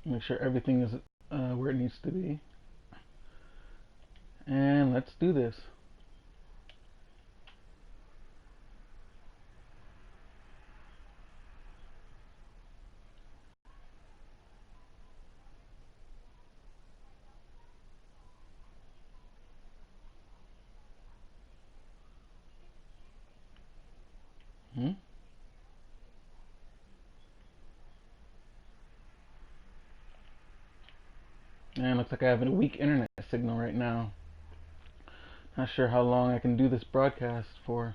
Make sure everything is where it needs to be. And let's do this. Hmm? And looks like I have a weak internet signal right now. Not sure how long I can do this broadcast for.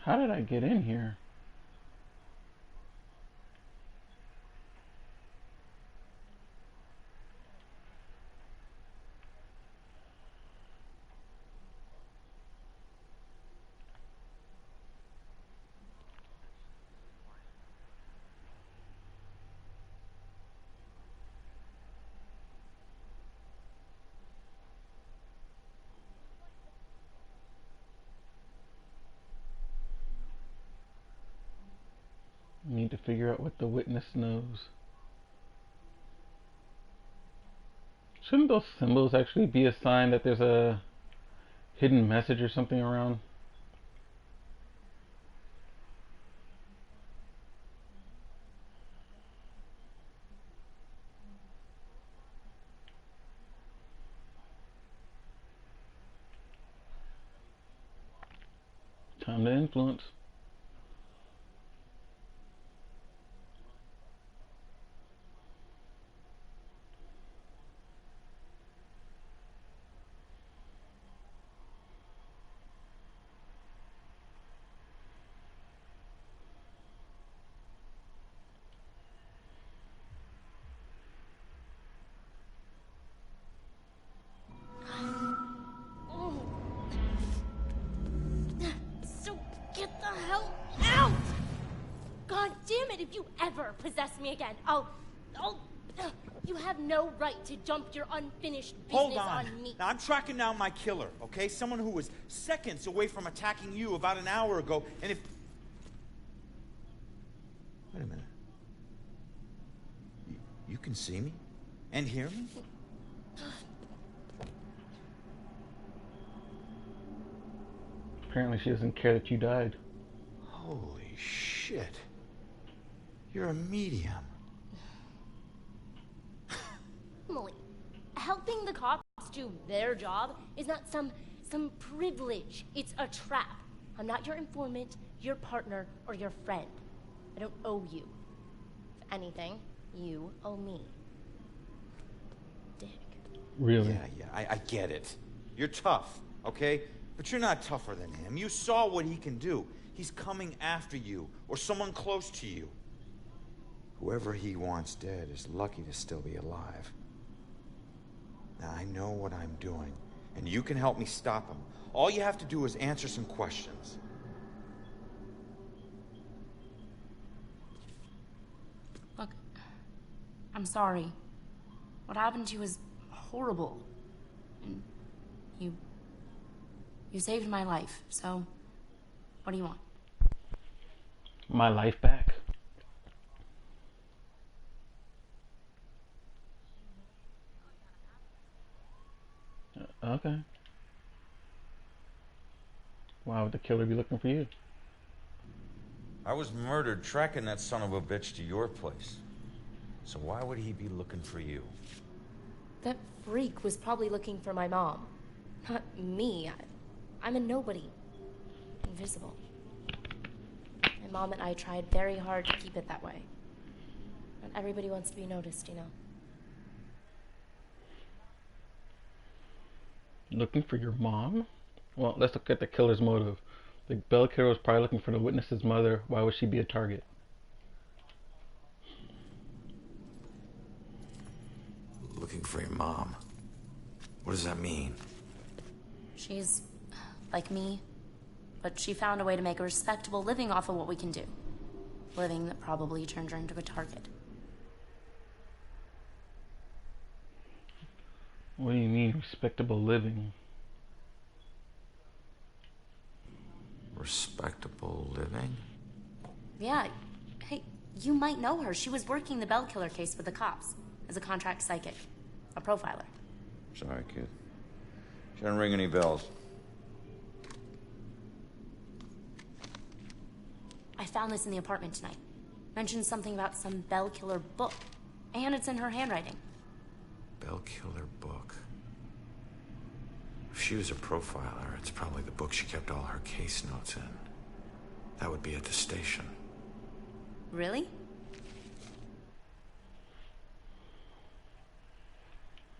How did I get in here? I need to figure out what the witness knows. Shouldn't those symbols actually be a sign that there's a hidden message or something around? Time to influence. So get the hell out! God damn it, if you ever possess me again, you have no right to dump your unfinished business on me. Now, I'm tracking down my killer, okay? Someone who was seconds away from attacking you about an hour ago, and if... Wait a minute. You can see me? And hear me? Apparently she doesn't care that you died. Holy shit. You're a medium. Emily, helping the cops do their job is not some privilege. It's a trap. I'm not your informant, your partner, or your friend. I don't owe you. If anything, you owe me. Dick. Really? Yeah, I get it. You're tough, okay? But you're not tougher than him. You saw what he can do. He's coming after you, or someone close to you. Whoever he wants dead is lucky to still be alive. Now, I know what I'm doing, and you can help me stop him. All you have to do is answer some questions. Look, I'm sorry. What happened to you was horrible. And you saved my life, so what do you want? My life back. Okay. Why would the killer be looking for you? I was murdered tracking that son of a bitch to your place. So why would he be looking for you? That freak was probably looking for my mom. Not me. I'm a nobody. Invisible. My mom and I tried very hard to keep it that way. Not everybody wants to be noticed, you know. Looking for your mom? Well, let's look at the killer's motive. The Bella killer was probably looking for the witness's mother. Why would she be a target? Looking for your mom. What does that mean? She's like me, but she found a way to make a respectable living off of what we can do. living that probably turned her into a target. What do you mean, respectable living? Respectable living? Yeah. Hey, you might know her. She was working the Bell Killer case with the cops as a contract psychic, a profiler. Sorry, kid. She doesn't ring any bells. I found this in the apartment tonight. Mentioned something about some Bell Killer book. And it's in her handwriting. Bell Killer book. If she was a profiler, it's probably the book she kept all her case notes in. That would be at the station. Really?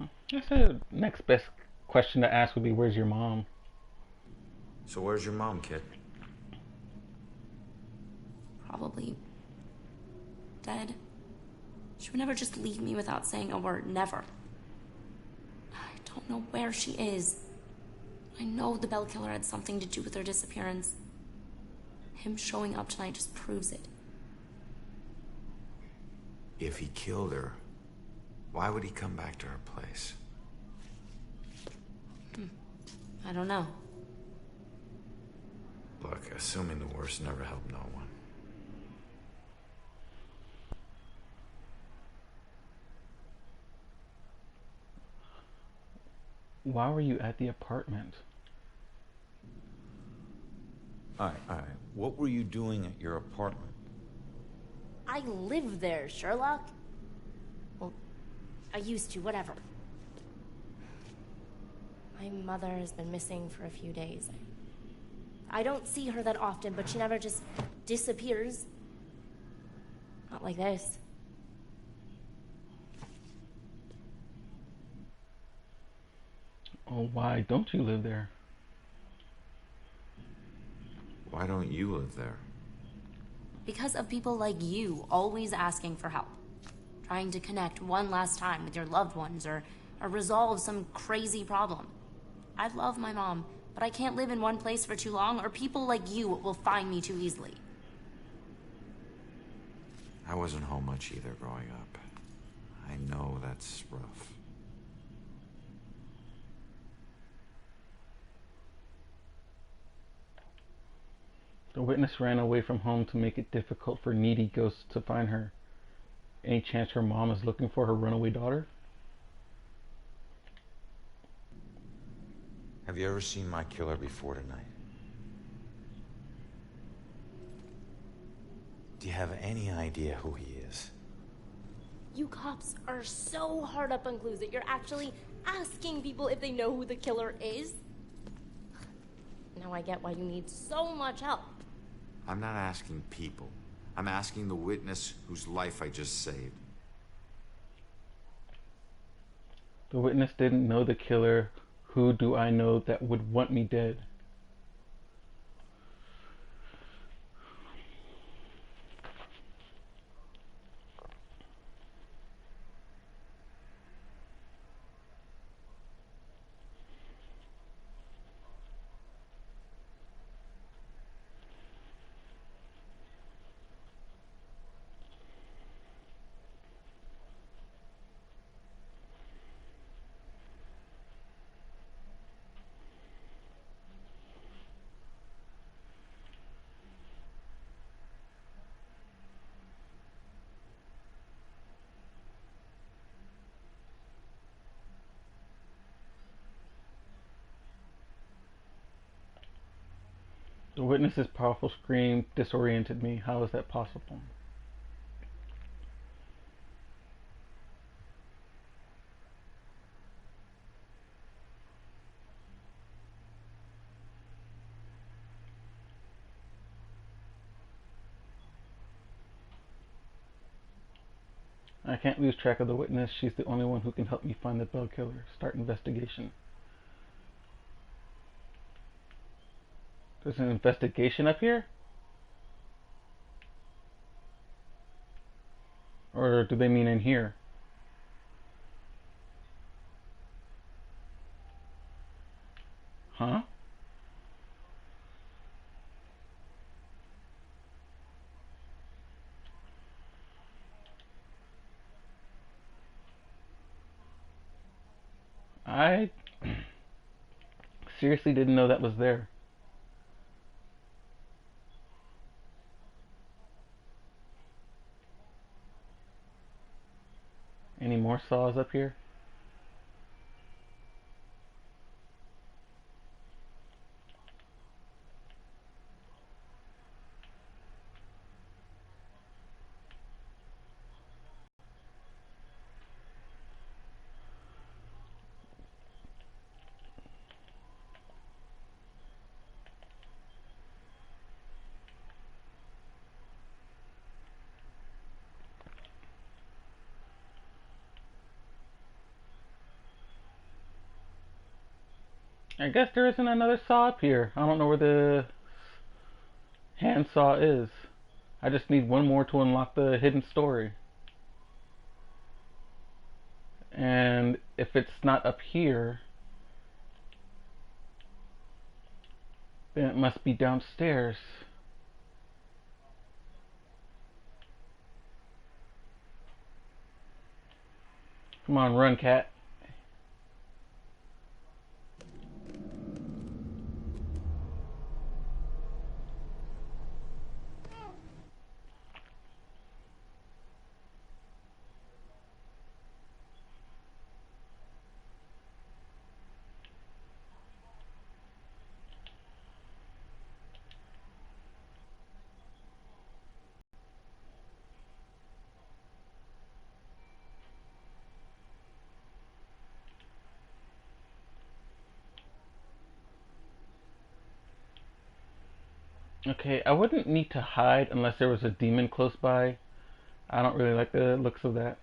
I guess the next best question to ask would be, where's your mom? So where's your mom, kid? Probably dead. She would never just leave me without saying a word. Never. I don't know where she is. I know the Bell Killer had something to do with her disappearance. Him showing up tonight just proves it. If he killed her, why would he come back to her place? I don't know. Look, assuming the worst never helped no one. Why were you at the apartment? All right. What were you doing at your apartment? I live there, Sherlock. Well, I used to, whatever. My mother has been missing for a few days. I don't see her that often, but she never just disappears. Not like this. Oh, why don't you live there? Why don't you live there? Because of people like you always asking for help. Trying to connect one last time with your loved ones or resolve some crazy problem. I love my mom, but I can't live in one place for too long or people like you will find me too easily. I wasn't home much either growing up. I know that's rough. The witness ran away from home to make it difficult for needy ghosts to find her. Any chance her mom is looking for her runaway daughter? Have you ever seen my killer before tonight? Do you have any idea who he is? You cops are so hard up on clues that you're actually asking people if they know who the killer is. Now I get why you need so much help. I'm not asking people. I'm asking the witness whose life I just saved. The witness didn't know the killer. Who do I know that would want me dead? The witness's powerful scream disoriented me. How is that possible? I can't lose track of the witness. She's the only one who can help me find the Bell Killer. Start investigation. There's an investigation up here? Or do they mean in here? Huh? I seriously didn't know that was there. Any more saws up here? I guess there isn't another saw up here. I don't know where the handsaw is. I just need one more to unlock the hidden story. And if it's not up here, then it must be downstairs. Come on, run, cat. Okay, I wouldn't need to hide unless there was a demon close by. I don't really like the looks of that.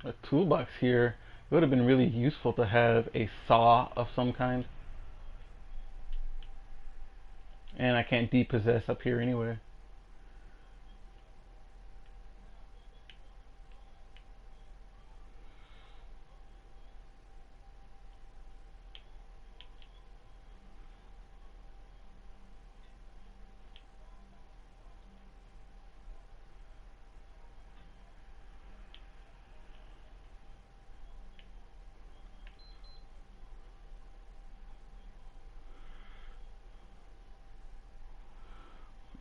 A toolbox here. It would have been really useful to have a saw of some kind. And I can't depossess up here anyway.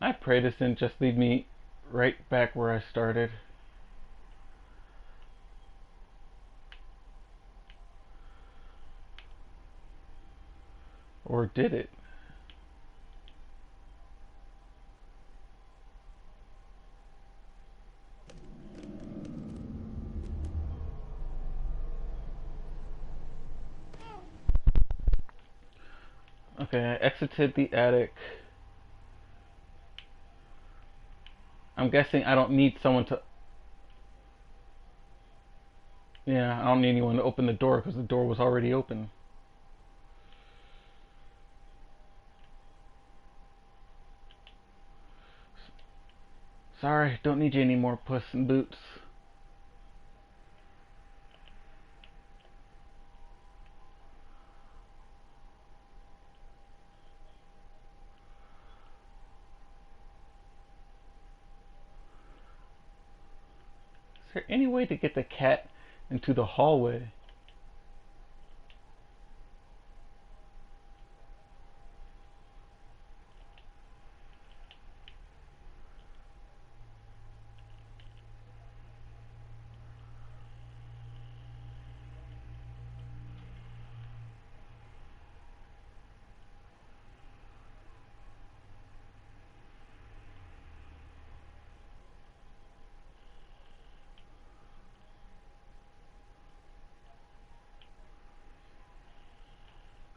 I pray this didn't just lead me right back where I started. Or did it? Okay, I exited the attic. I'm guessing I don't need someone to... Yeah, I don't need anyone to open the door because the door was already open. Sorry, don't need you anymore, Puss in Boots. Is there any way to get the cat into the hallway?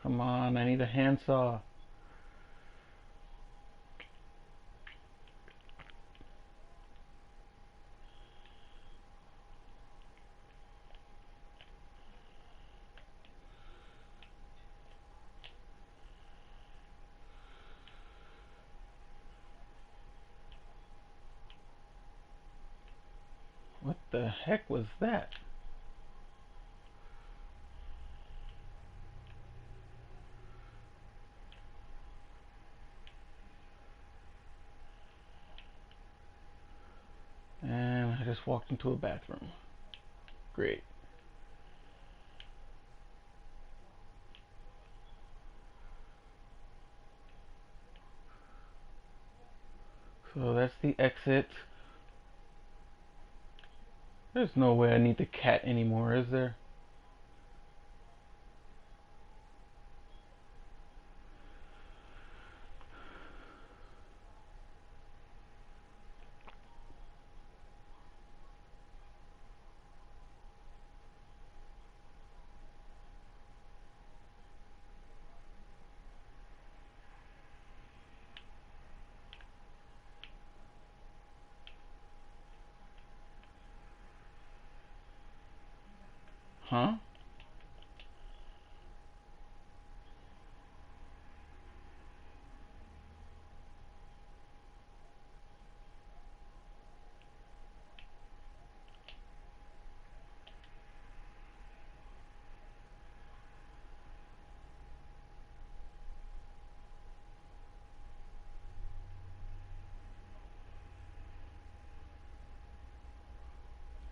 Come on, I need a handsaw. What the heck was that? And I just walked into a bathroom. Great. So that's the exit. There's no way I need the cat anymore, is there? Huh?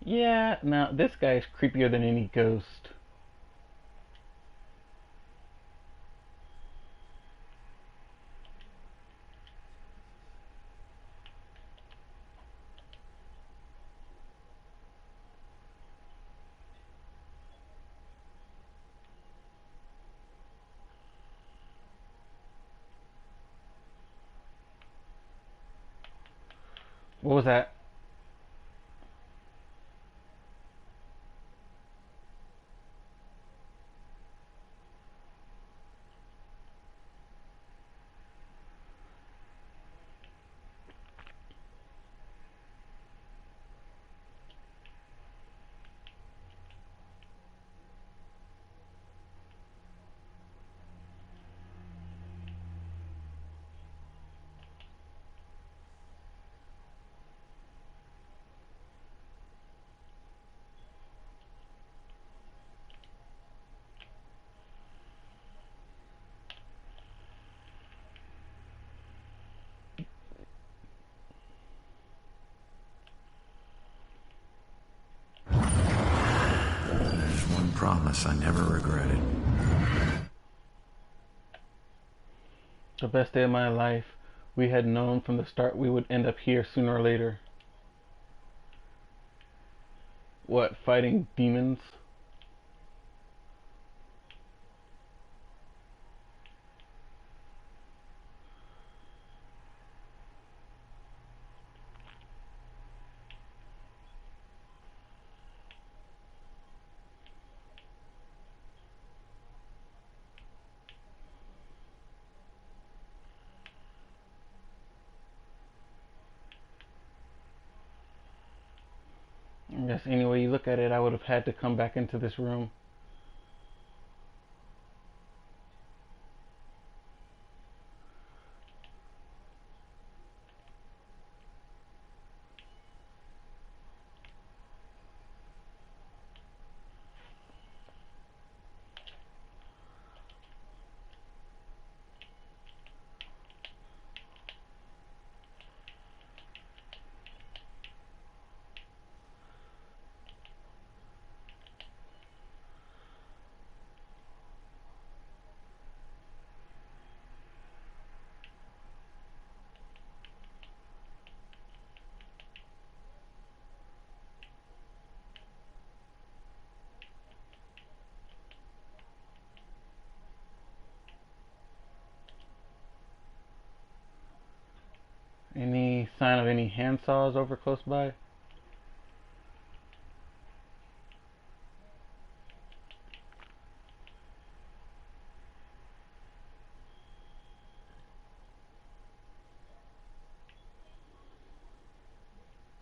Yeah, now this guy is creepier than any ghost. What was that? There's one promise I never regretted. The best day of my life. We had known from the start we would end up here sooner or later. What, fighting demons? I guess any way you look at it, I would have had to come back into this room. Any sign of any handsaws over close by?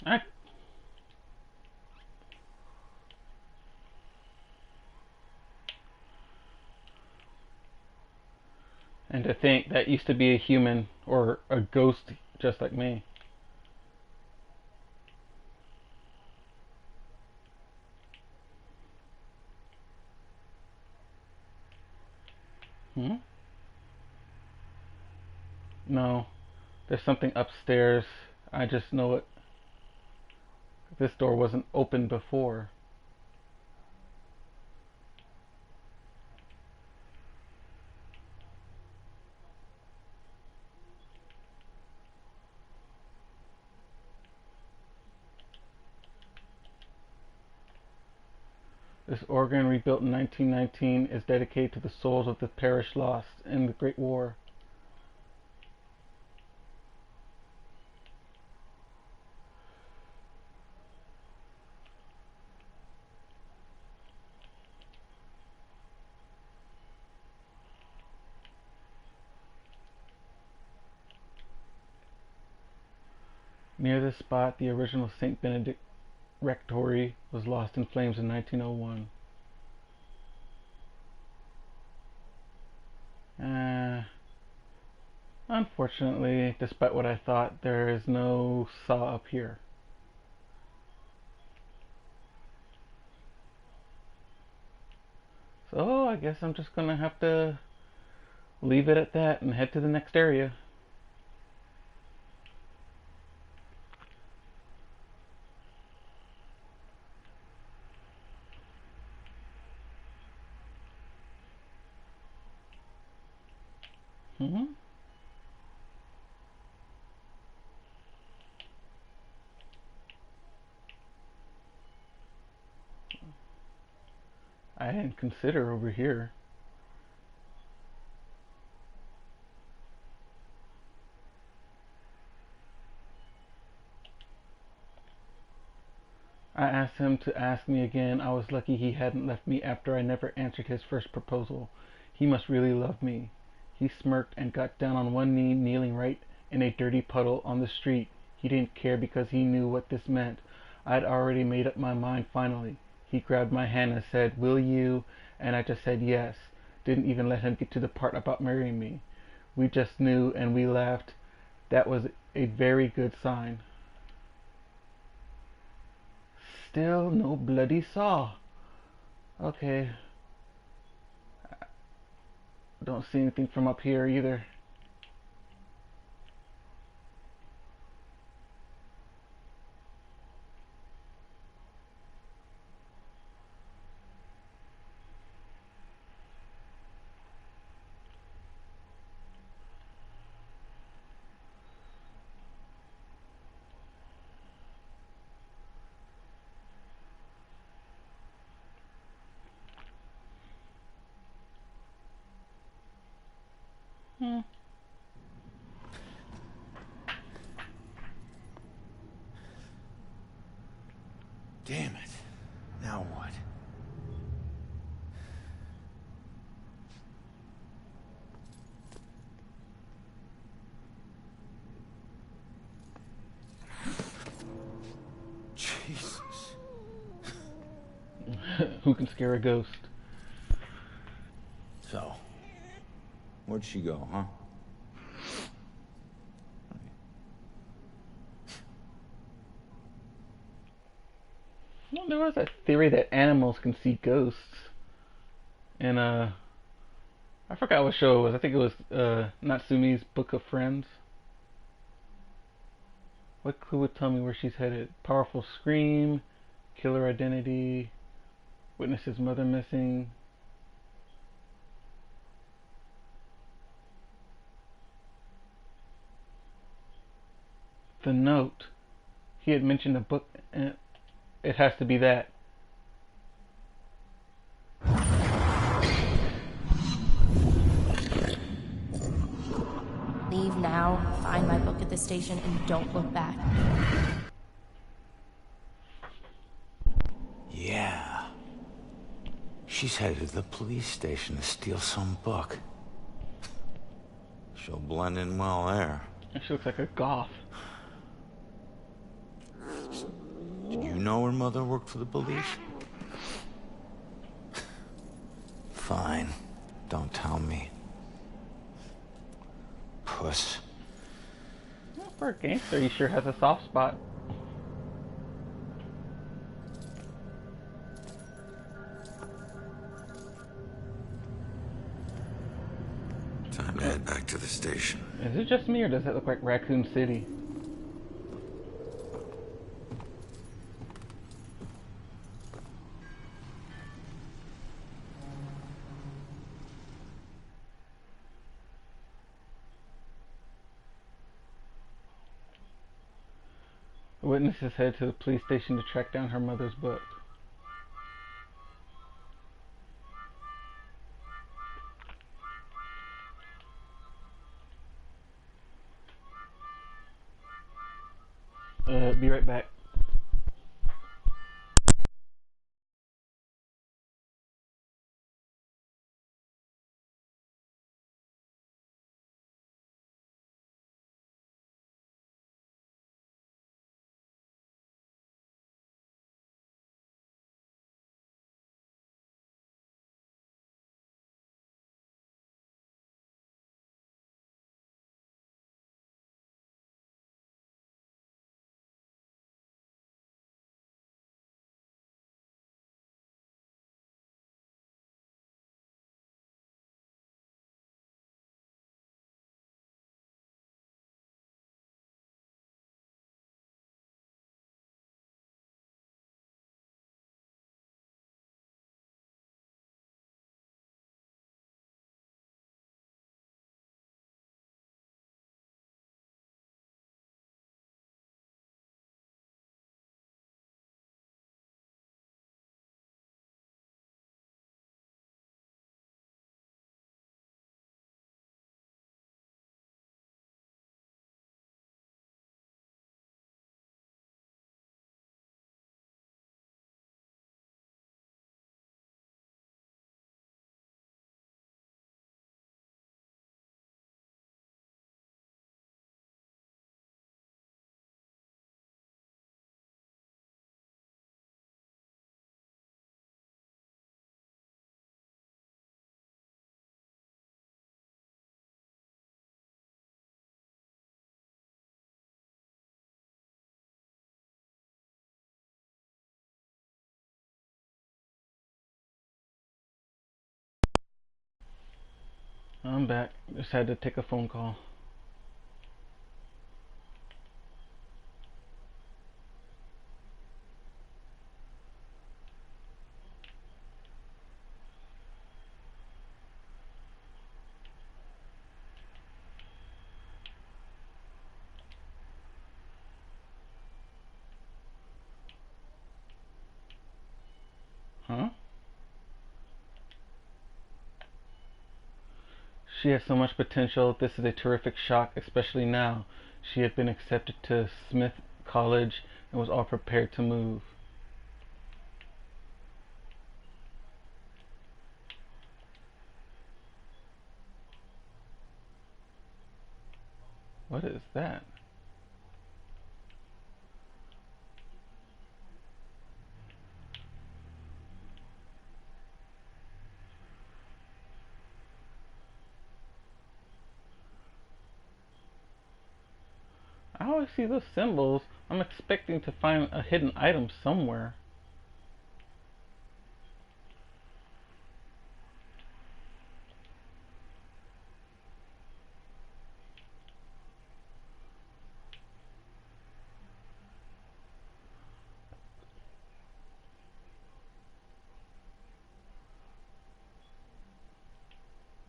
I And to think that used to be a human or a ghost just like me. Hmm? No. There's something upstairs. I just know it. This door wasn't open before. This organ, rebuilt in 1919, is dedicated to the souls of the parish lost in the Great War. Near this spot, the original St. Benedict rectory was lost in flames in 1901. Unfortunately, despite what I thought, there is no saw up here. So I guess I'm just gonna have to leave it at that and head to the next area. Hmm. I didn't consider over here. I asked him to ask me again. I was lucky he hadn't left me after I never answered his first proposal. He must really love me. He smirked and got down on one knee, kneeling right in a dirty puddle on the street. He didn't care because he knew what this meant. I'd already made up my mind finally. He grabbed my hand and said, "Will you?" And I just said yes. Didn't even let him get to the part about marrying me. We just knew and we laughed. That was a very good sign. Still no bloody saw. Okay. Don't see anything from up here either. Hmm. Damn it. Now what? Jesus. Who can scare a ghost? So, where'd she go, huh? Well, there was a theory that animals can see ghosts. And I forgot what show it was. I think it was Natsumi's Book of Friends. What clue would tell me where she's headed? Powerful scream, killer identity, witnesses mother missing. The note. He had mentioned a book, and it has to be that. Leave now, find my book at the station, and don't look back. Yeah. She's headed to the police station to steal some book. She'll blend in well there. She looks like a goth. Did you know her mother worked for the police? Fine. Don't tell me. Puss. Well, for a gangster, he sure has a soft spot. Is it just me, or does it look like Raccoon City? Witnesses head to the police station to track down her mother's book. Be right back. I'm back. Just had to take a phone call. Huh? She has so much potential. This is a terrific shock, especially now. She had been accepted to Smith College and was all prepared to move. What is that? I always see those symbols. I'm expecting to find a hidden item somewhere.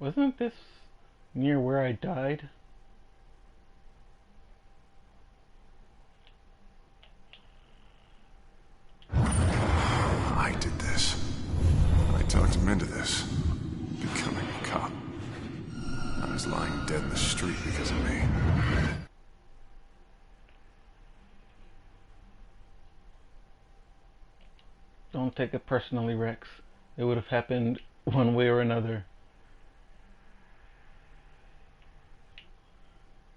Wasn't this near where I died? I did this. I talked him into this. Becoming a cop. I was lying dead in the street because of me. Don't take it personally, Rex. It would have happened one way or another.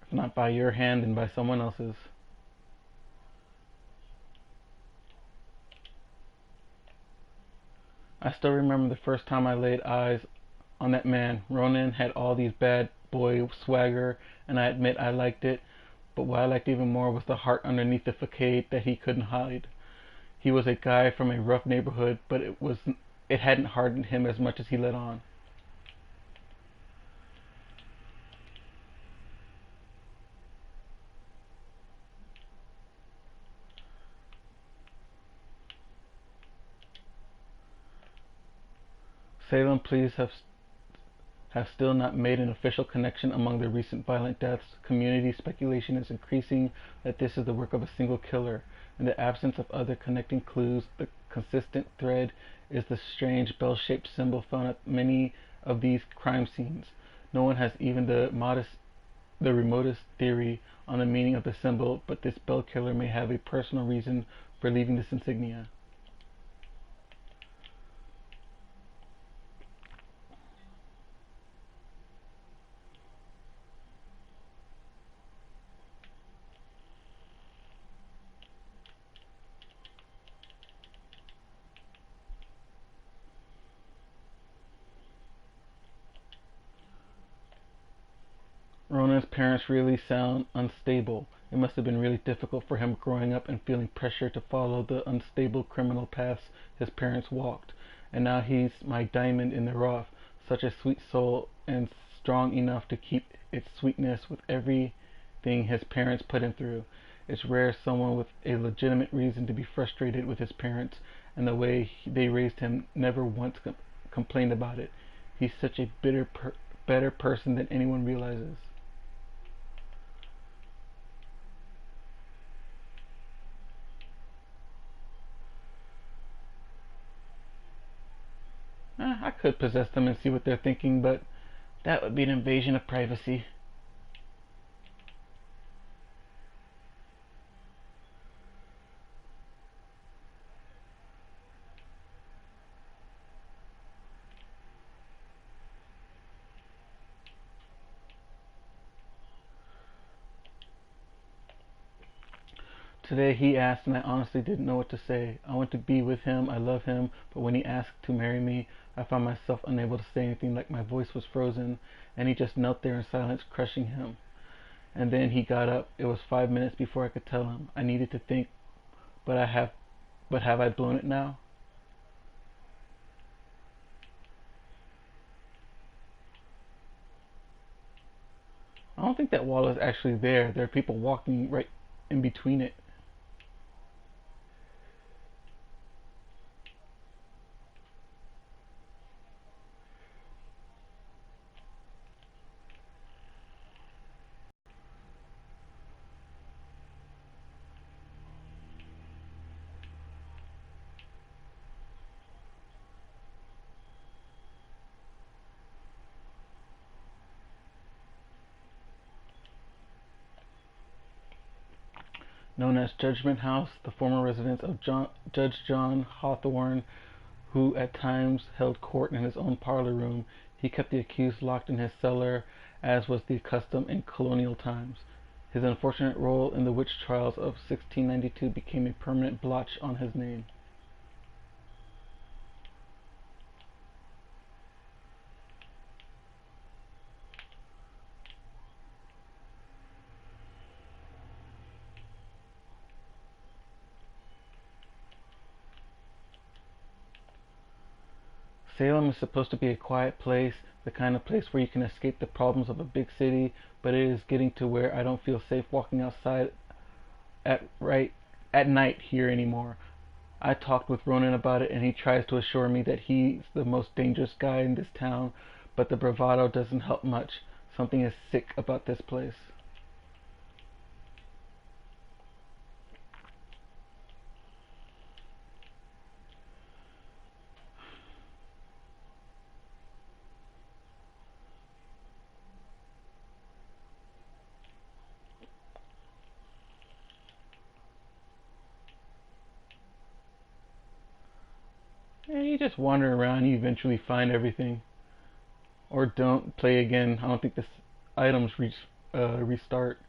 If not by your hand, then by someone else's. I still remember the first time I laid eyes on that man. Ronan had all these bad boy swagger, and I admit I liked it, but what I liked even more was the heart underneath the facade that he couldn't hide. He was a guy from a rough neighborhood, but it hadn't hardened him as much as he let on. Salem police have still not made an official connection among the recent violent deaths. Community speculation is increasing that this is the work of a single killer. In the absence of other connecting clues, the consistent thread is the strange bell-shaped symbol found at many of these crime scenes. No one has even the remotest theory on the meaning of the symbol, but this bell killer may have a personal reason for leaving this insignia. Ronan's parents really sound unstable. It must have been really difficult for him growing up and feeling pressure to follow the unstable criminal paths his parents walked. And now he's my diamond in the rough, such a sweet soul and strong enough to keep its sweetness with everything his parents put him through. It's rare someone with a legitimate reason to be frustrated with his parents and the way they raised him never once complained about it. He's such a better person than anyone realizes. I could possess them and see what they're thinking, but that would be an invasion of privacy. Today he asked, and I honestly didn't know what to say. I want to be with him, I love him, but when he asked to marry me, I found myself unable to say anything, like my voice was frozen, and he just knelt there in silence, crushing him. And then he got up. It was 5 minutes before I could tell him. I needed to think, but have I blown it now? I don't think that wall is actually there. There are people walking right in between it. Known as Judgment House, the former residence of Judge John Hawthorne, who at times held court in his own parlor room, he kept the accused locked in his cellar, as was the custom in colonial times. His unfortunate role in the witch trials of 1692 became a permanent blotch on his name. Salem is supposed to be a quiet place, the kind of place where you can escape the problems of a big city, but it is getting to where I don't feel safe walking outside at night here anymore. I talked with Ronan about it, and he tries to assure me that he's the most dangerous guy in this town, but the bravado doesn't help much. Something is sick about this place. Yeah, you just wander around, you eventually find everything. Or don't play again. I don't think this items restart.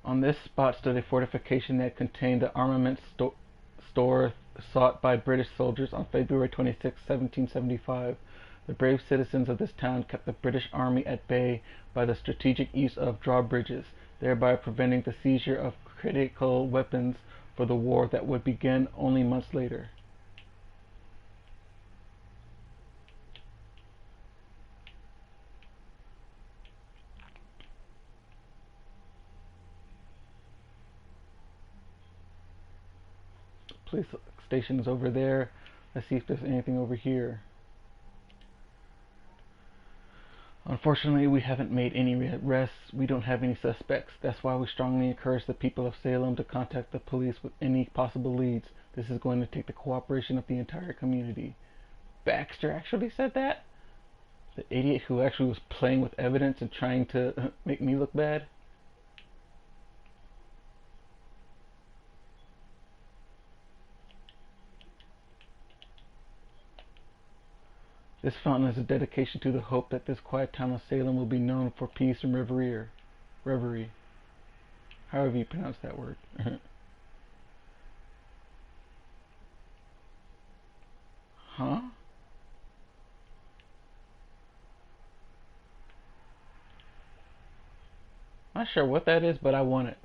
On this spot stood a fortification that contained the armaments store sought by British soldiers on February 26, 1775. The brave citizens of this town kept the British army at bay by the strategic use of drawbridges, thereby preventing the seizure of critical weapons for the war that would begin only months later. Police station is over there. Let's see if there's anything over here. Unfortunately, we haven't made any arrests. We don't have any suspects. That's why we strongly encourage the people of Salem to contact the police with any possible leads. This is going to take the cooperation of the entire community. Baxter actually said that? The idiot who actually was playing with evidence and trying to make me look bad? This fountain is a dedication to the hope that this quiet town of Salem will be known for peace and reverie. However you pronounce that word. Huh? Not sure what that is, but I want it.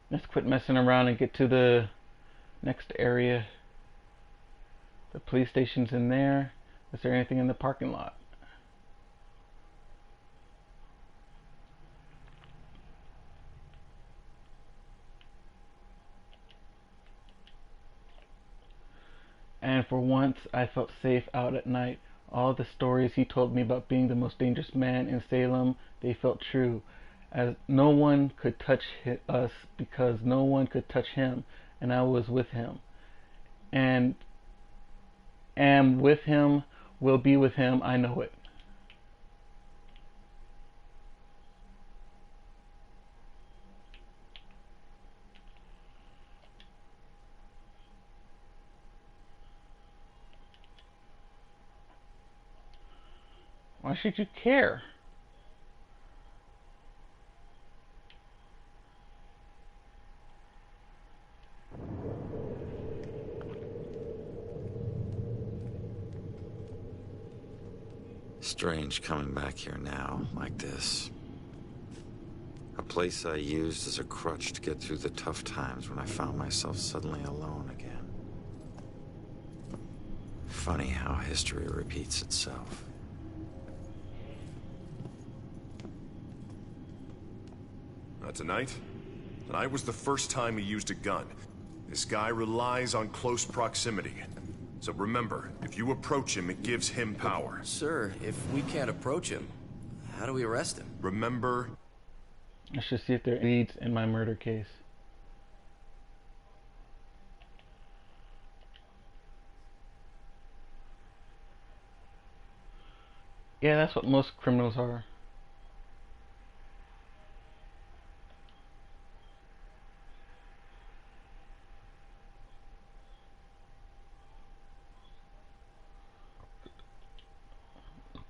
Let's quit messing around and get to the next area. The police station's in there. Is there anything in the parking lot? And for once, I felt safe out at night. All the stories he told me about being the most dangerous man in Salem, they felt true. As no one could touch us because no one could touch him, and I was with him. And am with him, will be with him, I know it. Why should you care? Strange coming back here now, like this. A place I used as a crutch to get through the tough times when I found myself suddenly alone again. Funny how history repeats itself. Tonight was the first time he used a gun. This guy relies on close proximity. So remember, if you approach him, it gives him power. Sir, if we can't approach him, how do we arrest him? Remember... I should see if there are leads in my murder case. Yeah, that's what most criminals are.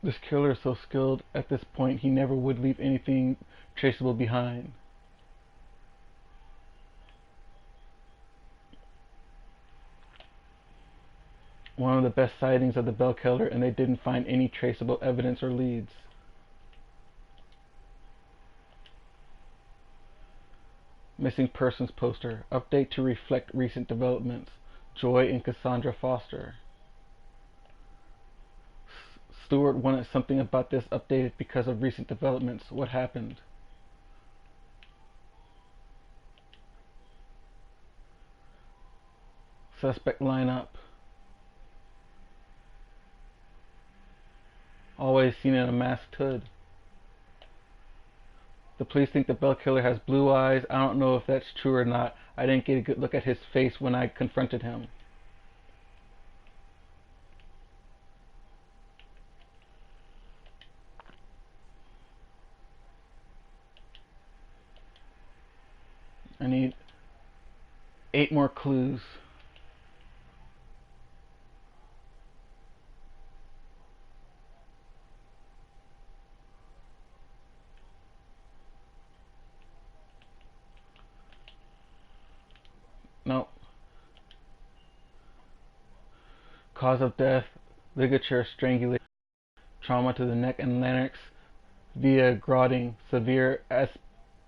This killer is so skilled at this point he never would leave anything traceable behind. One of the best sightings of the Bell Killer, and they didn't find any traceable evidence or leads. Missing persons poster. Update to reflect recent developments. Joy and Cassandra Foster. Stewart wanted something about this updated because of recent developments. What happened? Suspect lineup. Always seen in a masked hood. The police think the Bell Killer has blue eyes. I don't know if that's true or not. I didn't get a good look at his face when I confronted him. I need 8 more clues. No. Cause of death, ligature, strangulation. trauma to the neck and larynx via grotting, severe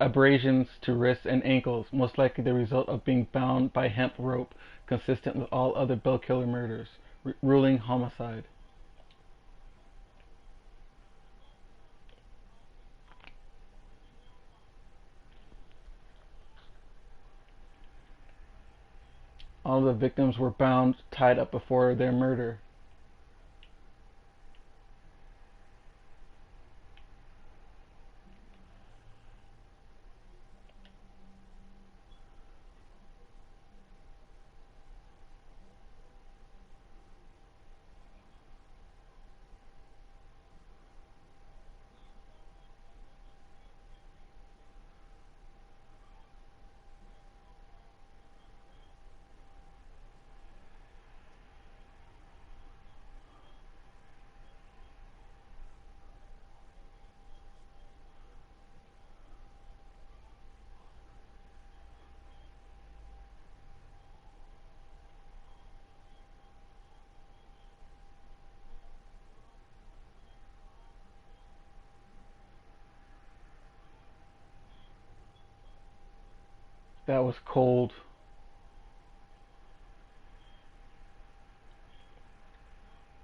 abrasions to wrists and ankles, most likely the result of being bound by hemp rope, consistent with all other Bell Killer murders. Ruling homicide. All of the victims were bound, tied up before their murder. That was cold.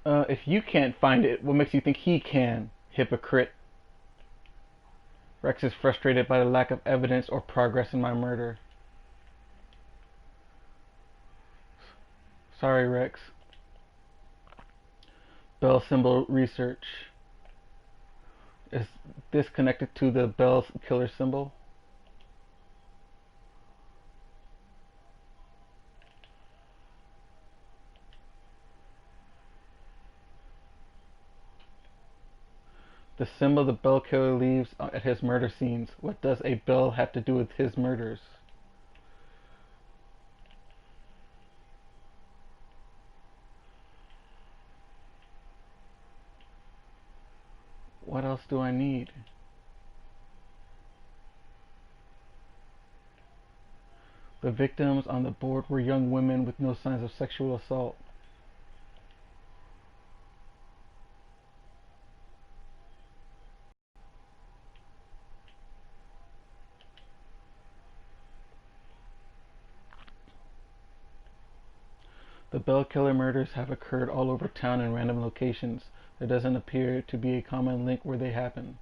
If you can't find it, what makes you think he can? Hypocrite. Rex is frustrated by the lack of evidence or progress in my murder. Sorry, Rex. Bell symbol research. Is this connected to the Bell Killer symbol? The symbol the Bell Killer leaves at his murder scenes. What does a bell have to do with his murders? What else do I need? The victims on the board were young women with no signs of sexual assault. The Bell Killer murders have occurred all over town in random locations. There doesn't appear to be a common link where they happen.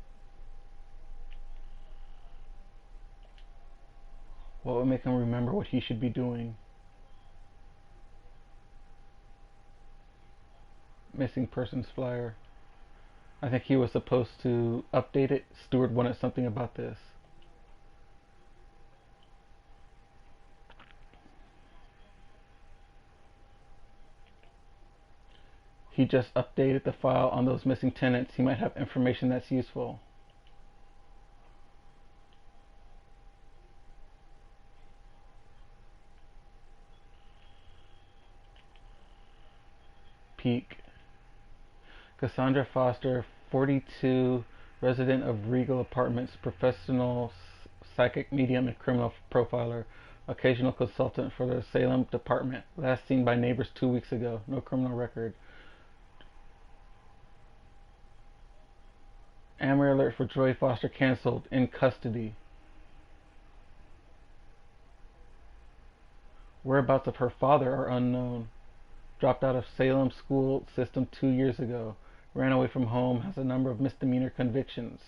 What would make him remember what he should be doing? Missing persons flyer. I think he was supposed to update it. Stewart wanted something about this. He just updated the file on those missing tenants. He might have information that's useful. Peak. Cassandra Foster, 42, resident of Regal Apartments, professional psychic medium and criminal profiler, occasional consultant for the Salem Department. Last seen by neighbors 2 weeks ago. No criminal record. Amber alert for Joy Foster canceled. In custody. Whereabouts of her father are unknown. Dropped out of Salem school system 2 years ago. Ran away from home. Has a number of misdemeanor convictions.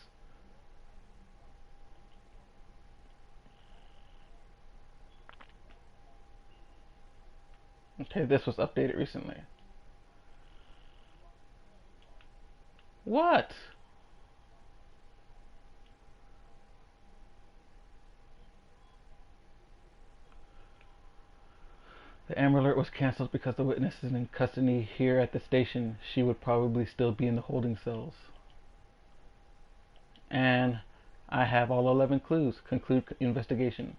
Okay, this was updated recently. What? The Amber Alert was cancelled because the witness is in custody here at the station. She would probably still be in the holding cells. And I have all 11 clues. Conclude investigation.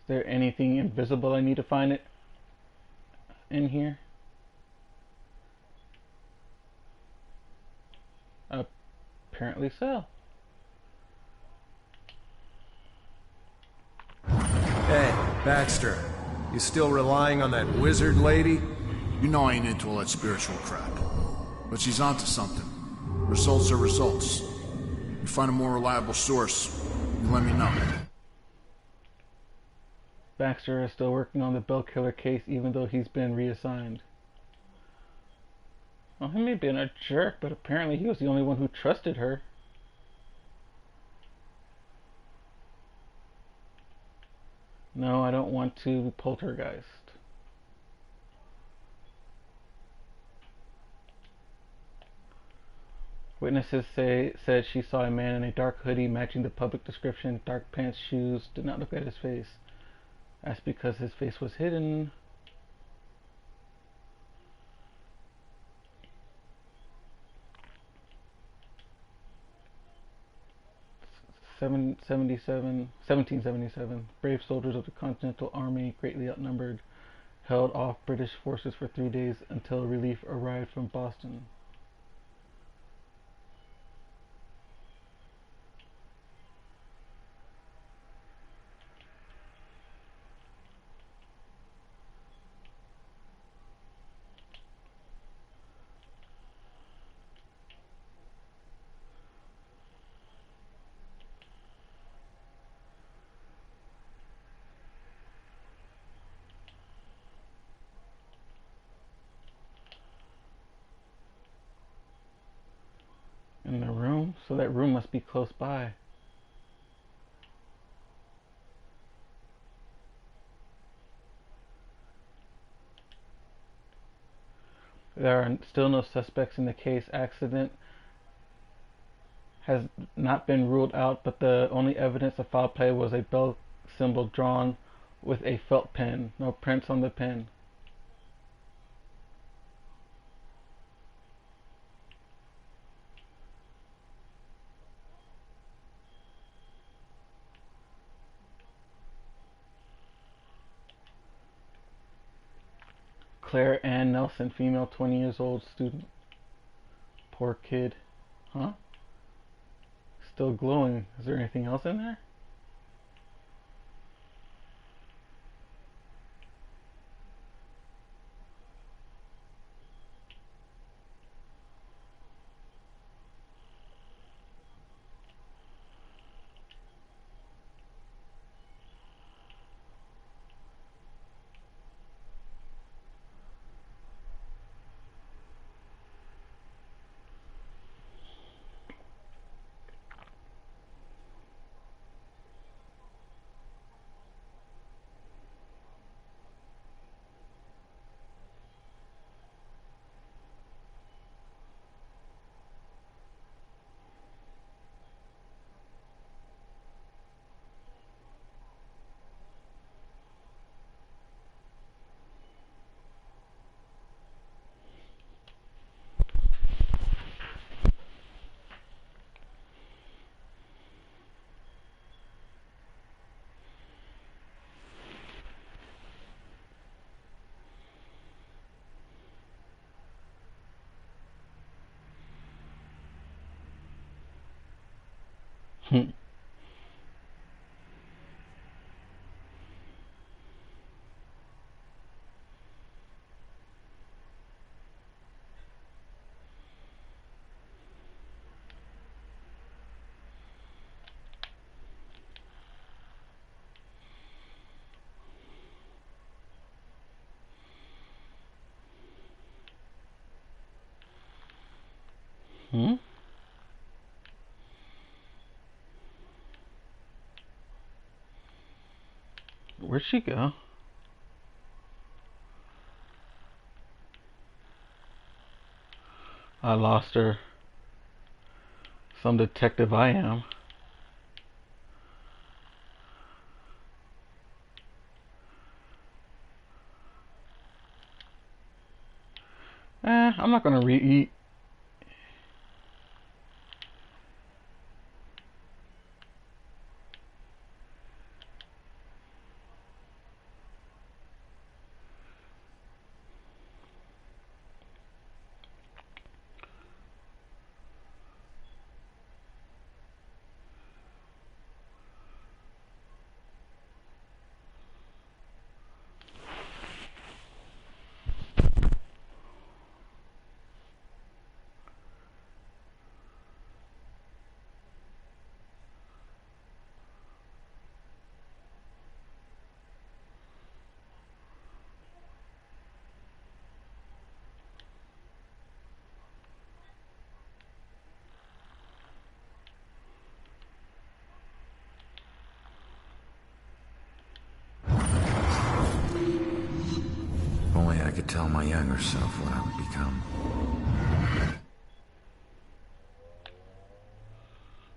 Is there anything invisible I need to find it in here? Apparently so. Hey. Baxter, you still relying on that wizard lady? You know I ain't into all that spiritual crap. But she's onto something. Results are results. You find a more reliable source, you let me know. Baxter is still working on the Bell Killer case even though he's been reassigned. Well, he may have been a jerk, but apparently he was the only one who trusted her. No, I don't want to poltergeist. Witnesses said she saw a man in a dark hoodie matching the public description, dark pants, shoes, did not look at his face. That's because his face was hidden. '77, 1777. Brave soldiers of the Continental Army, greatly outnumbered, held off British forces for 3 days until relief arrived from Boston. In the room? So that room must be close by. There are still no suspects in the case. Accident has not been ruled out, but the only evidence of foul play was a bell symbol drawn with a felt pen. No prints on the pen. Claire Ann Nelson, female, 20 years old, student. Poor kid. Huh? Still glowing. Is there anything else in there? Hmm? Where'd she go? I lost her. Some detective I am. I'm not gonna re-eat. tell my younger self what I would become.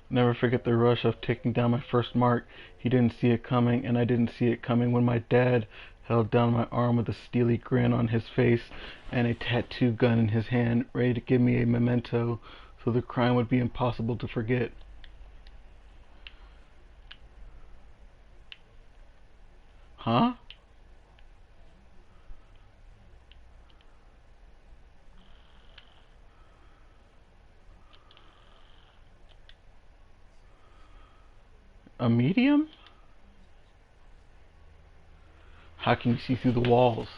Never forget the rush of taking down my first mark. He didn't see it coming, and I didn't see it coming when my dad held down my arm with a steely grin on his face and a tattoo gun in his hand, ready to give me a memento so the crime would be impossible to forget. Huh? A medium? How can you see through the walls?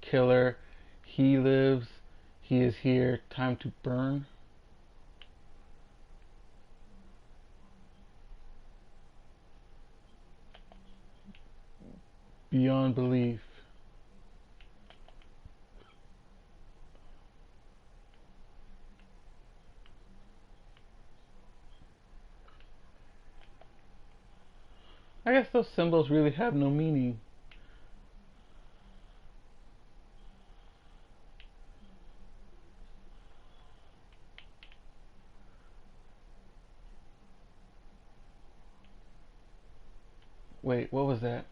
Killer, he lives, he is here, time to burn. Beyond belief. I guess those symbols really have no meaning. Wait, what was that?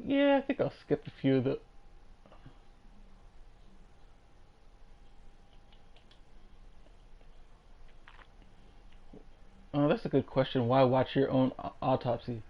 Yeah, I think I'll skip a few of the... Oh, that's a good question. Why watch your own autopsy?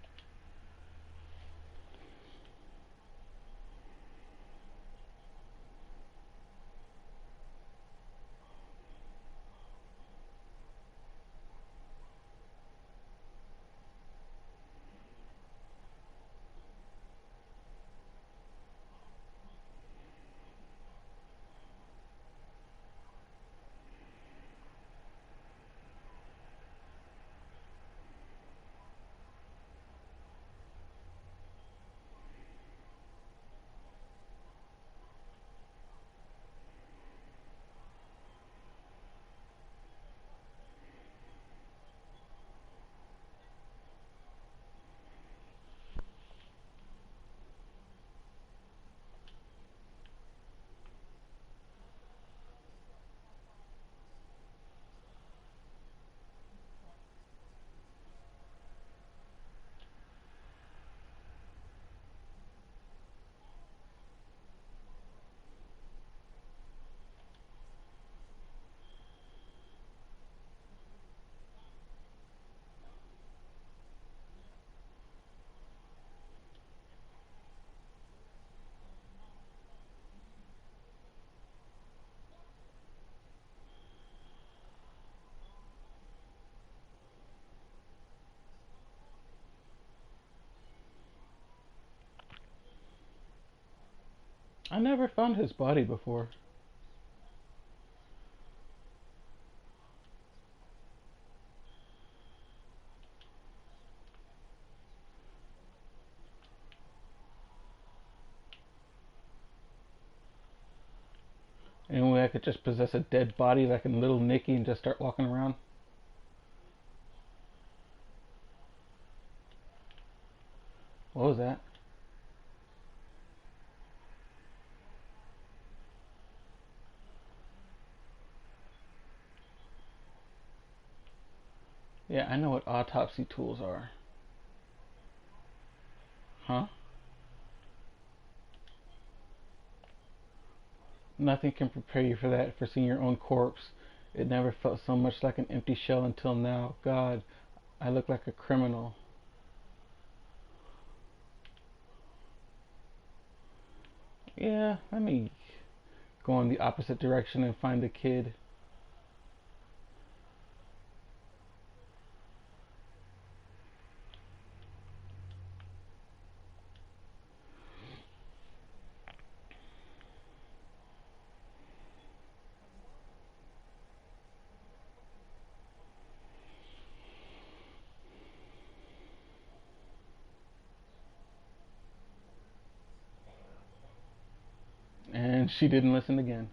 I never found his body before. Any way I could just possess a dead body like in Little Nicky and just start walking around? What was that? Yeah, I know what autopsy tools are. Huh? Nothing can prepare you for that, for seeing your own corpse. It never felt so much like an empty shell until now. God, I look like a criminal. Yeah, let me go in the opposite direction and find the kid. She didn't listen again.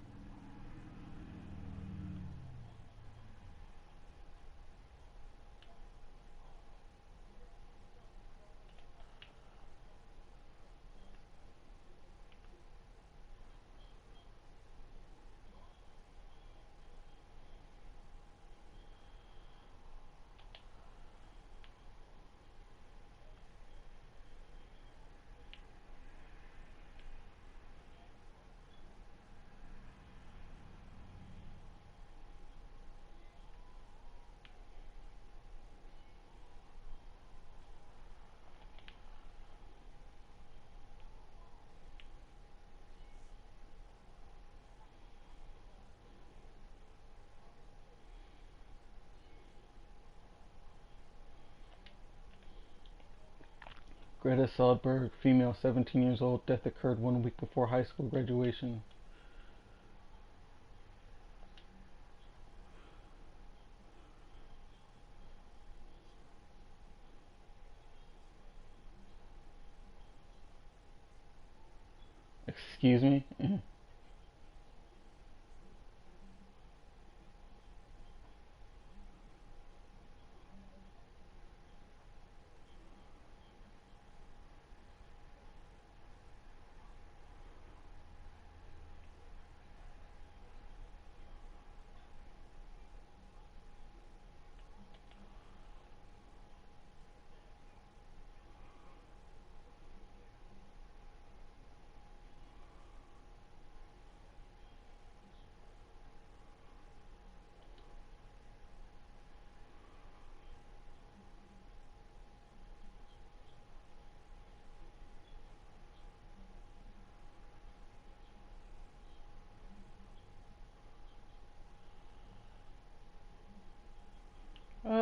Greta Soldberg, female, 17 years old. Death occurred 1 week before high school graduation. Excuse me?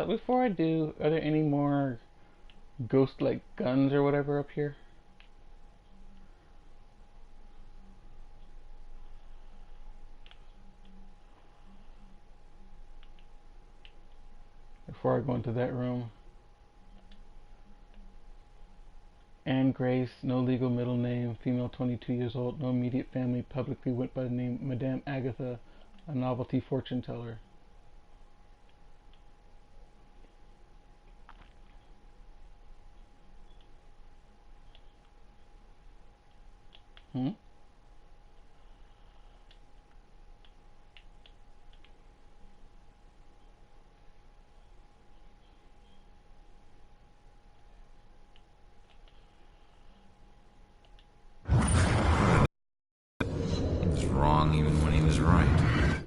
Before I do, are there any more ghost-like guns or whatever up here? Before I go into that room. Anne Grace, no legal middle name, female, 22 years old, no immediate family, publicly went by the name Madame Agatha, a novelty fortune teller. Hmm? He was wrong even when he was right.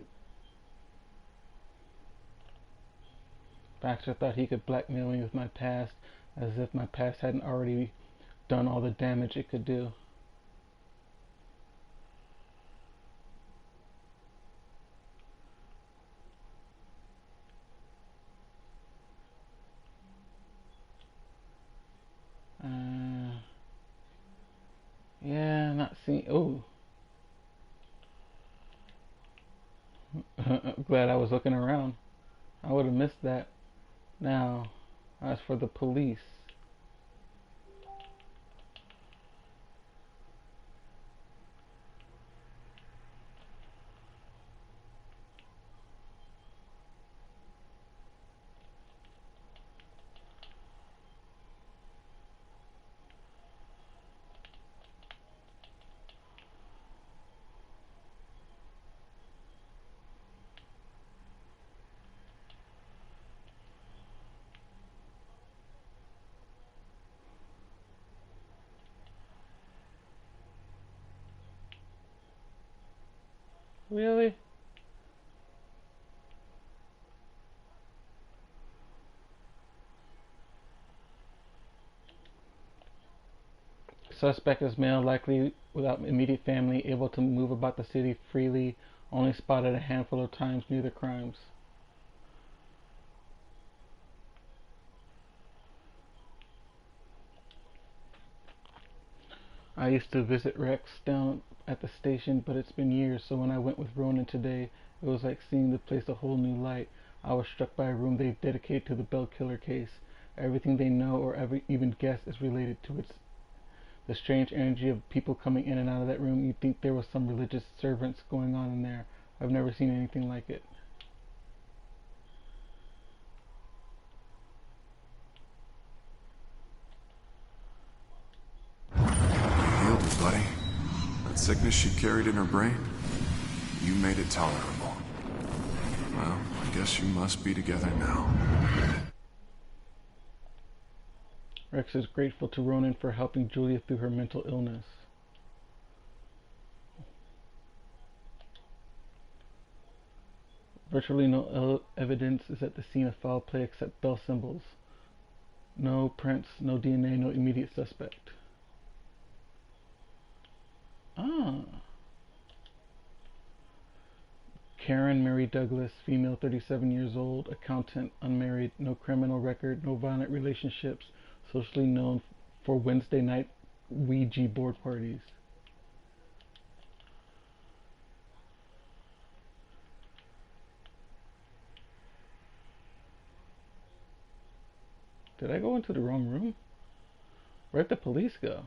Baxter thought he could blackmail me with my past, as if my past hadn't already done all the damage it could do. Yeah, not seeing. Oh. Glad I was looking around. I would have missed that. Now, as for the police. Really? Suspect is male, likely without immediate family, able to move about the city freely, only spotted a handful of times near the crimes. I used to visit Rex down at the station, but it's been years, so when I went with Ronan today, it was like seeing the place a whole new light. I was struck by a room they've dedicated to the Bell Killer case. Everything they know or ever even guess is related to its The strange energy of people coming in and out of that room, you'd think there was some religious servants going on in there. I've never seen anything like it. You healed her, buddy. That sickness she carried in her brain, you made it tolerable. Well, I guess you must be together now. Rex is grateful to Ronan for helping Julia through her mental illness. Virtually no evidence is at the scene of foul play except bell symbols. No prints, no DNA, no immediate suspect. Ah. Karen Mary Douglas, female, 37 years old, accountant, unmarried, no criminal record, no violent relationships, socially known for Wednesday night Ouija board parties. Did I go into the wrong room? Where'd the police go?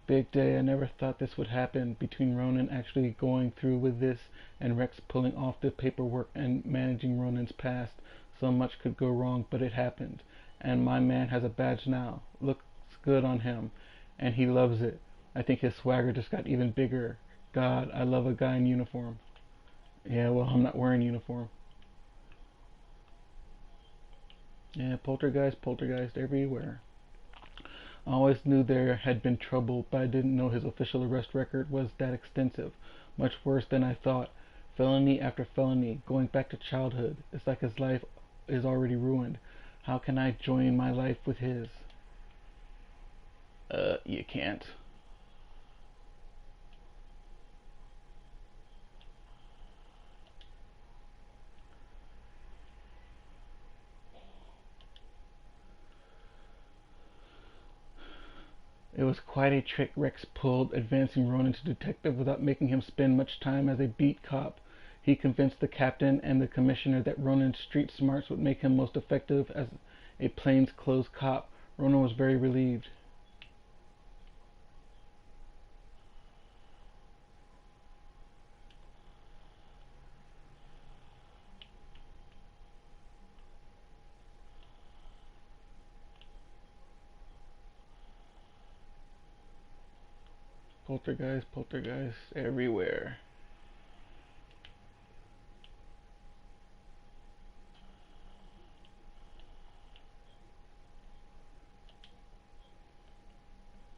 Big day. I never thought this would happen. Between Ronan actually going through with this and Rex pulling off the paperwork and managing Ronan's past, so much could go wrong, but it happened. And my man has a badge now. Looks good on him. And he loves it. I think his swagger just got even bigger. God, I love a guy in uniform. Yeah, well, I'm not wearing uniform. Yeah, poltergeist everywhere. I always knew there had been trouble, but I didn't know his official arrest record was that extensive. Much worse than I thought. Felony after felony, going back to childhood. It's like his life is already ruined. How can I join my life with his? You can't. It was quite a trick Rex pulled, advancing Ronan to detective without making him spend much time as a beat cop. He convinced the captain and the commissioner that Ronan's street smarts would make him most effective as a plainclothes cop. Ronan was very relieved. Poltergeist everywhere.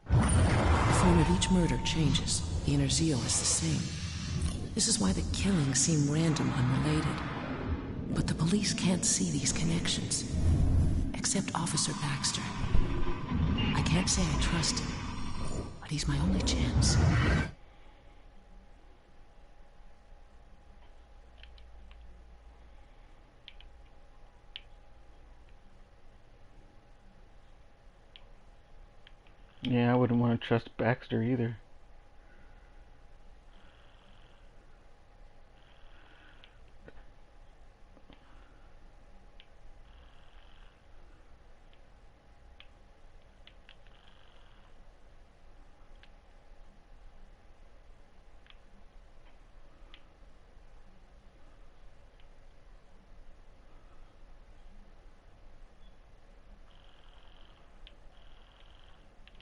The form of each murder changes. The inner zeal is the same. This is why the killings seem random, unrelated. But the police can't see these connections. Except Officer Baxter. I can't say I trust him. He's my only chance. Yeah, I wouldn't want to trust Baxter either.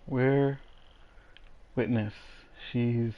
Where? Witness. She's...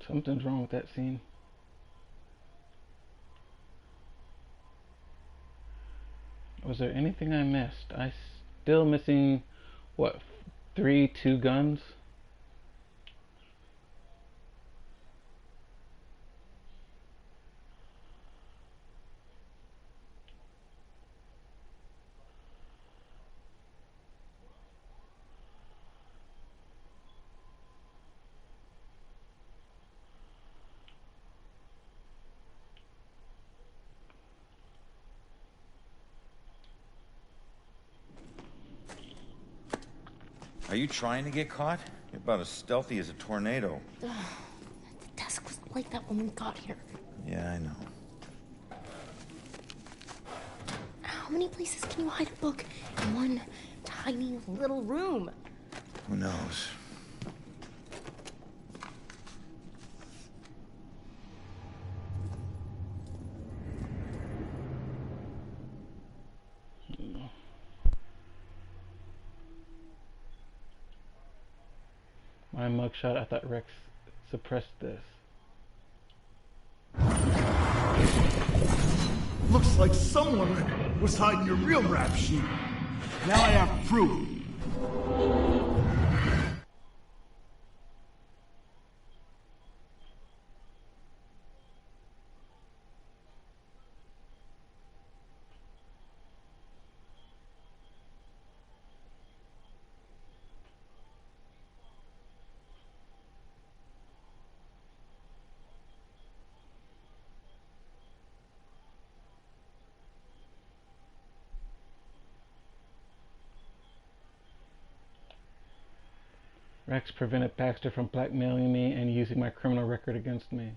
Something's wrong with that scene. Was there anything I missed? I still missing, what, 2 guns? Are you trying to get caught? You're about as stealthy as a tornado. The desk was like that when we got here. Yeah, I know. How many places can you hide a book in one tiny little room? Who knows? My mugshot, I thought Rex suppressed this. Looks like someone was hiding your real rap sheet. Now I have proof. Rex prevented Baxter from blackmailing me and using my criminal record against me.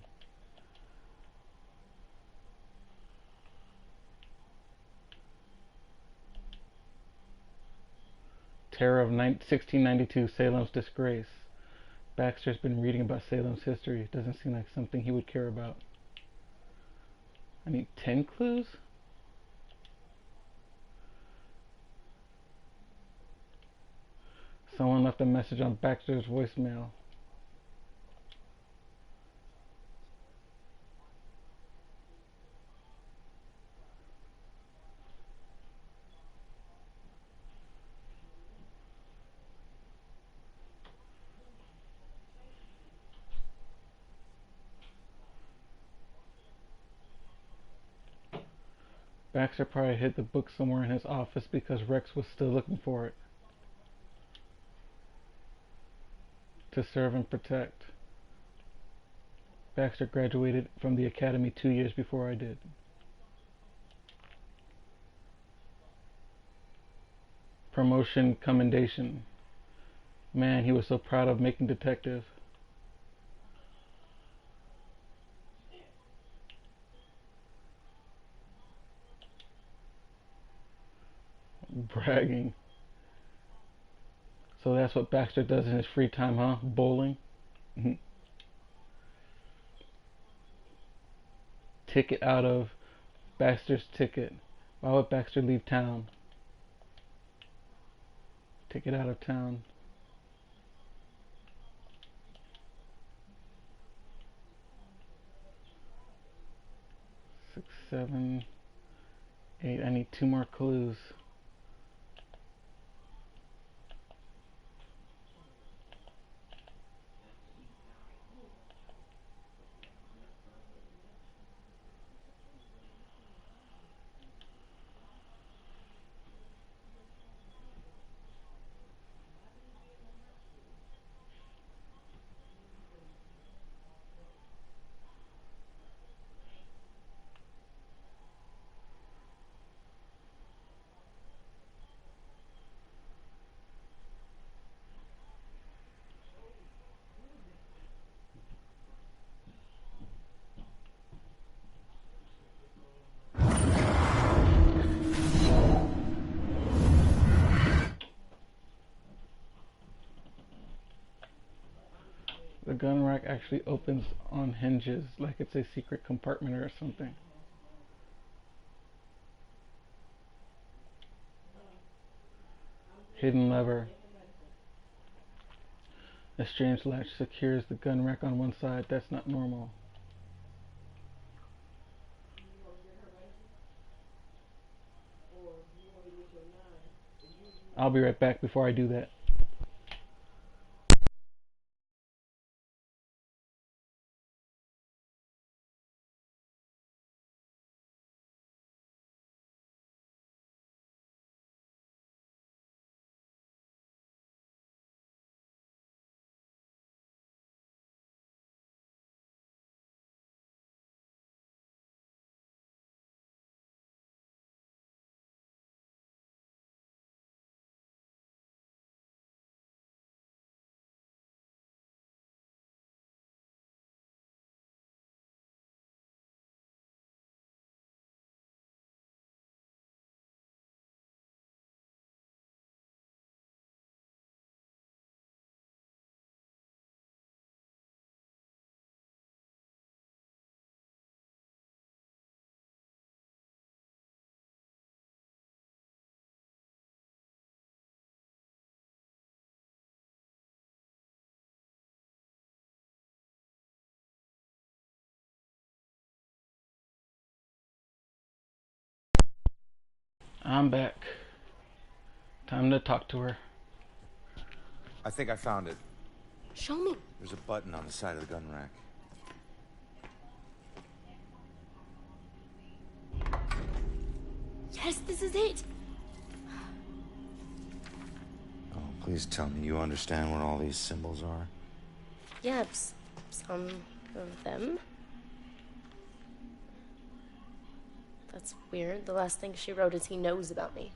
Terror of 1692, Salem's disgrace. Baxter's been reading about Salem's history. Doesn't seem like something he would care about. I need 10 clues? Someone left a message on Baxter's voicemail. Baxter probably hid the book somewhere in his office because Rex was still looking for it. To serve and protect. Baxter graduated from the academy 2 years before I did. Promotion commendation. Man, he was so proud of making detective. Bragging. So that's what Baxter does in his free time, huh? Bowling? Ticket out of Baxter's ticket. Why would Baxter leave town? Ticket out of town. 6, 7, 8. I need 2 more clues. The gun rack actually opens on hinges, like it's a secret compartment or something. Hidden lever. A strange latch secures the gun rack on one side. That's not normal. I'll be right back before I do that. I'm back. Time to talk to her. I think I found it. Show me. There's a button on the side of the gun rack. Yes, this is it. Oh, please tell me you understand what all these symbols are. Yes, some of them. That's weird. The last thing she wrote is he knows about me.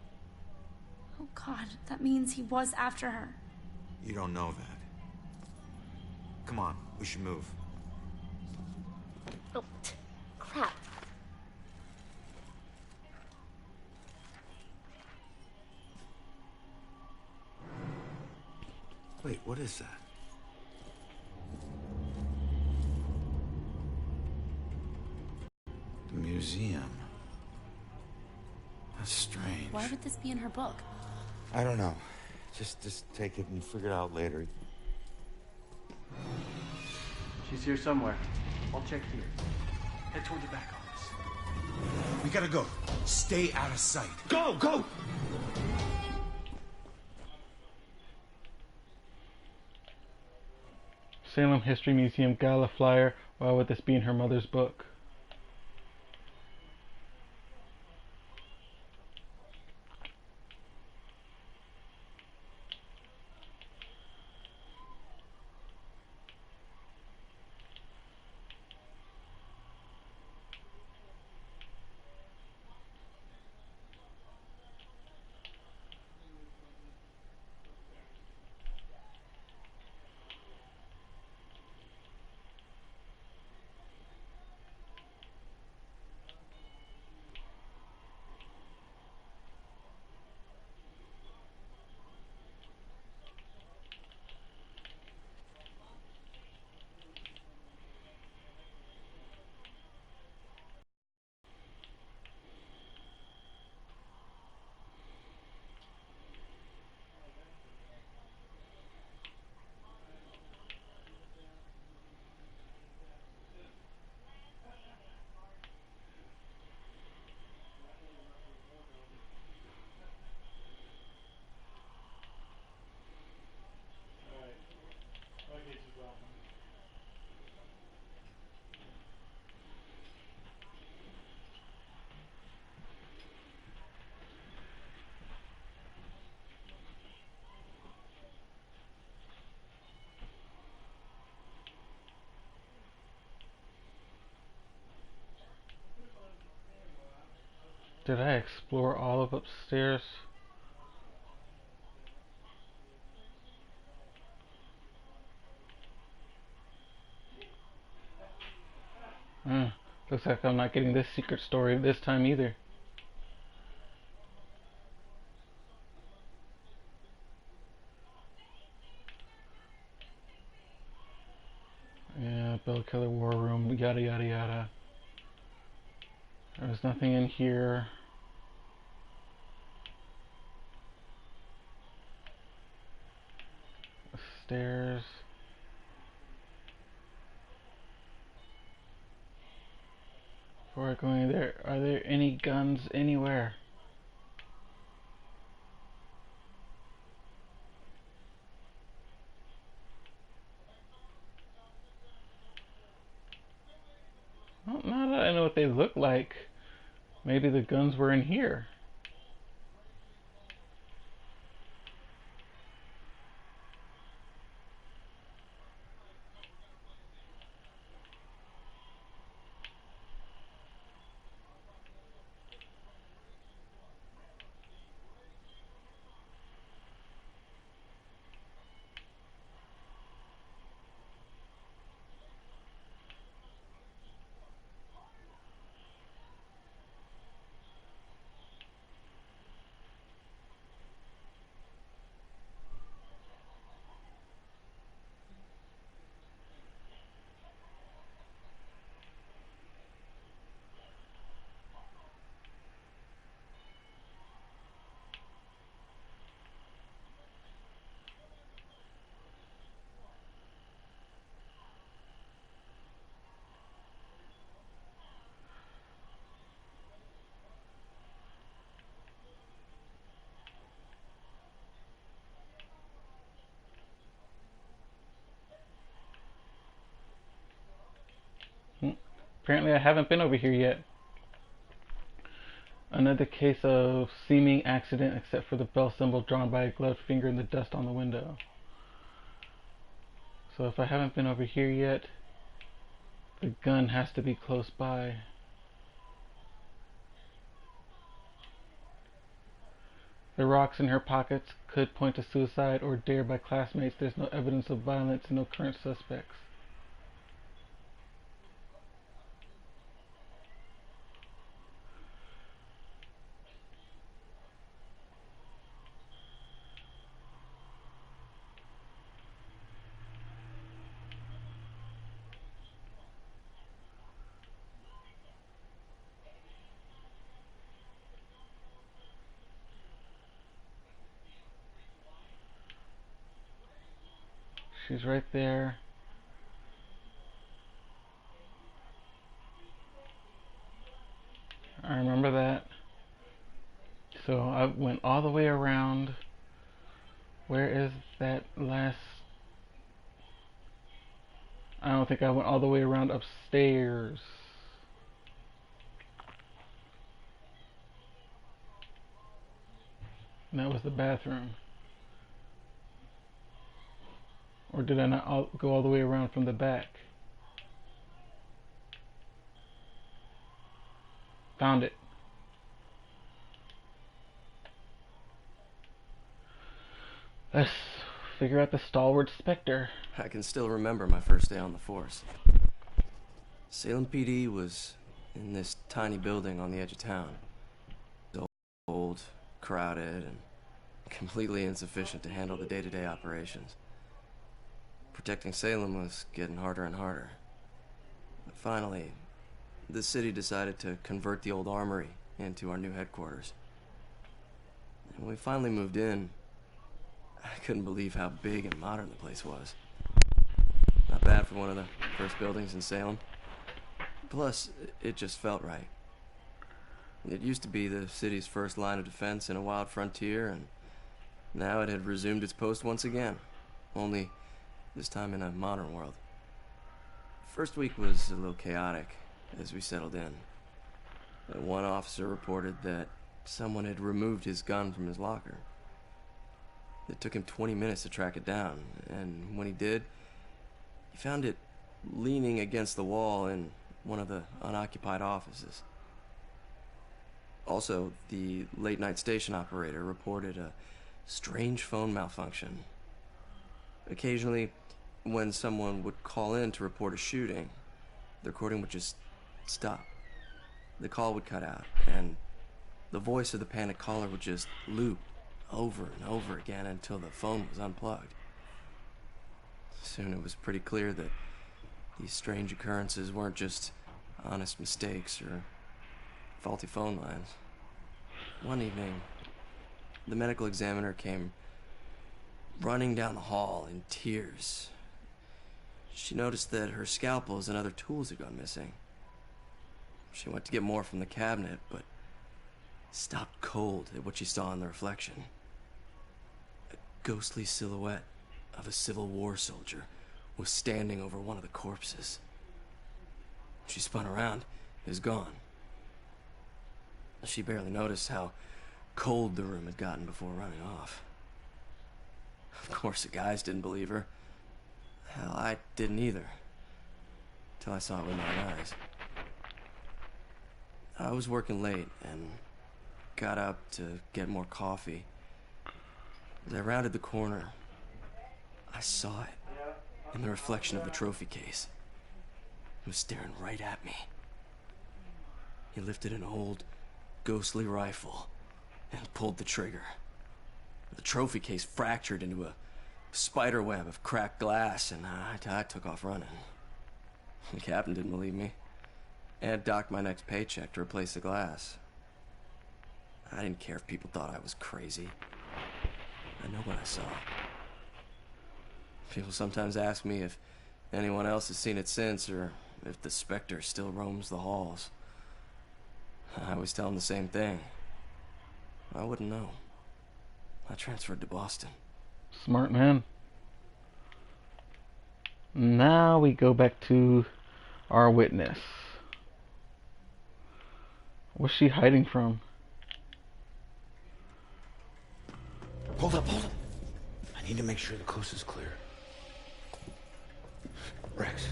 Oh God, that means he was after her. You don't know that. Come on, we should move. Oh, crap. Wait, what is that? The museum. That's strange. Why would this be in her book? I don't know. Just take it and figure it out later. She's here somewhere. I'll check here. Head toward the back office. We gotta go. Stay out of sight. Go! Go! Salem History Museum Gala flyer. Why would this be in her mother's book? Did I explore all of upstairs? Looks like I'm not getting this secret story this time either. Yeah, Bill Keller War Room, yada yada yada. There's nothing in here. Stairs. Before I go in there, are there any guns anywhere? Well, now that I know what they look like, maybe the guns were in here. Apparently I haven't been over here yet. Another case of seeming accident except for the bell symbol drawn by a gloved finger in the dust on the window. So if I haven't been over here yet, the gun has to be close by. The rocks in her pockets could point to suicide or dare by classmates. There's no evidence of violence and no current suspects. She's right there. I remember that. So I went all the way around. Where is that last... I don't think I went all the way around upstairs. And that was the bathroom. Or did I not go all the way around from the back? Found it. Let's figure out the stalwart Spectre. I can still remember my first day on the force. Salem PD was in this tiny building on the edge of town. It was old, crowded, and completely insufficient to handle the day-to-day operations. Protecting Salem was getting harder and harder. But finally, the city decided to convert the old armory into our new headquarters. And when we finally moved in, I couldn't believe how big and modern the place was. Not bad for one of the first buildings in Salem. Plus, it just felt right. It used to be the city's first line of defense in a wild frontier, and now it had resumed its post once again. Only this time in a modern world. First week was a little chaotic as we settled in. One officer reported that someone had removed his gun from his locker. It took him 20 minutes to track it down, and when he did, he found it leaning against the wall in one of the unoccupied offices. Also, the late-night station operator reported a strange phone malfunction. Occasionally, when someone would call in to report a shooting, the recording would just stop. The call would cut out, and the voice of the panicked caller would just loop over and over again until the phone was unplugged. Soon it was pretty clear that these strange occurrences weren't just honest mistakes or faulty phone lines. One evening, the medical examiner came running down the hall in tears. She noticed that her scalpels and other tools had gone missing. She went to get more from the cabinet, but stopped cold at what she saw in the reflection. A ghostly silhouette of a Civil War soldier was standing over one of the corpses. She spun around. It was gone. She barely noticed how cold the room had gotten before running off. Of course, the guys didn't believe her. Hell, I didn't either. Till I saw it with my own eyes. I was working late and got up to get more coffee. As I rounded the corner, I saw it in the reflection of the trophy case. It was staring right at me. He lifted an old, ghostly rifle and pulled the trigger. The trophy case fractured into a spider web of cracked glass, and I took off running. The captain didn't believe me and docked my next paycheck to replace the glass. I didn't care if people thought I was crazy. I know what I saw. People sometimes ask me if anyone else has seen it since, or if the specter still roams the halls. I always tell them the same thing. I wouldn't know. I transferred to Boston. Smart man. Now we go back to our witness. What's she hiding from? Hold up, hold up. I need to make sure the coast is clear. Rex.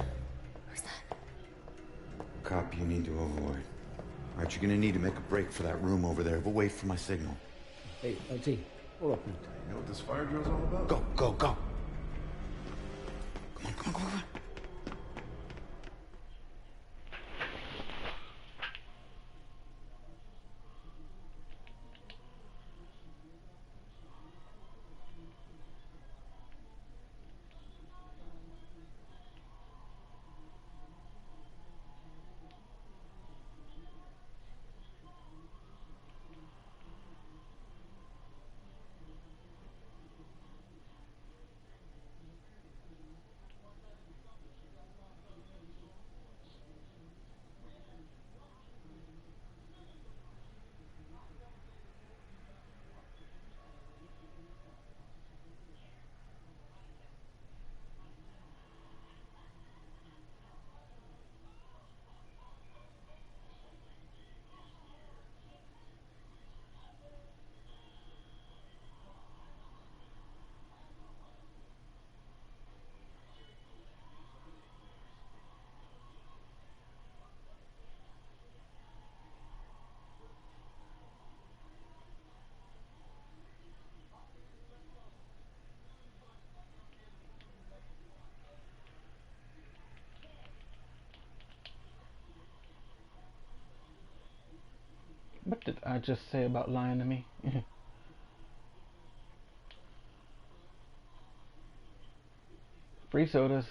Who's that? Cop you need to avoid. All right, you're gonna need to make a break for that room over there, but wait for my signal. Hey, LT, hold up. You know what this fire drill's all about? Go, go, go. Come on, come on, come on. What did I just say about lying to me? Free sodas.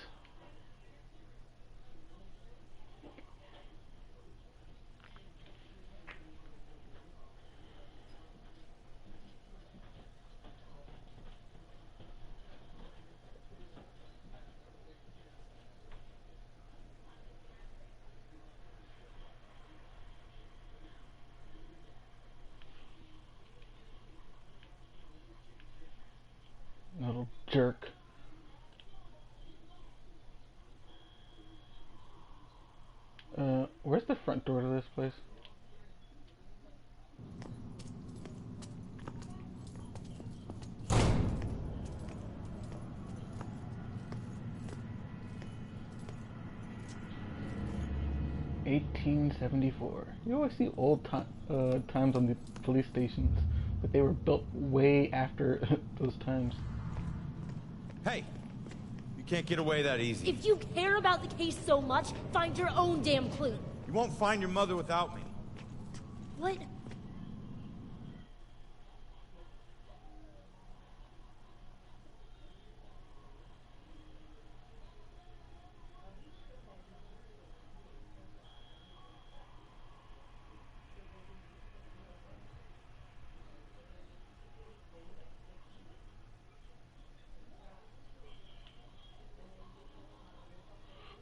Little jerk. Where's the front door to this place? (1874). You always see old times on the police stations, but they were built way after those times. Hey! You can't get away that easy. If you care about the case so much, find your own damn clue. You won't find your mother without me. What?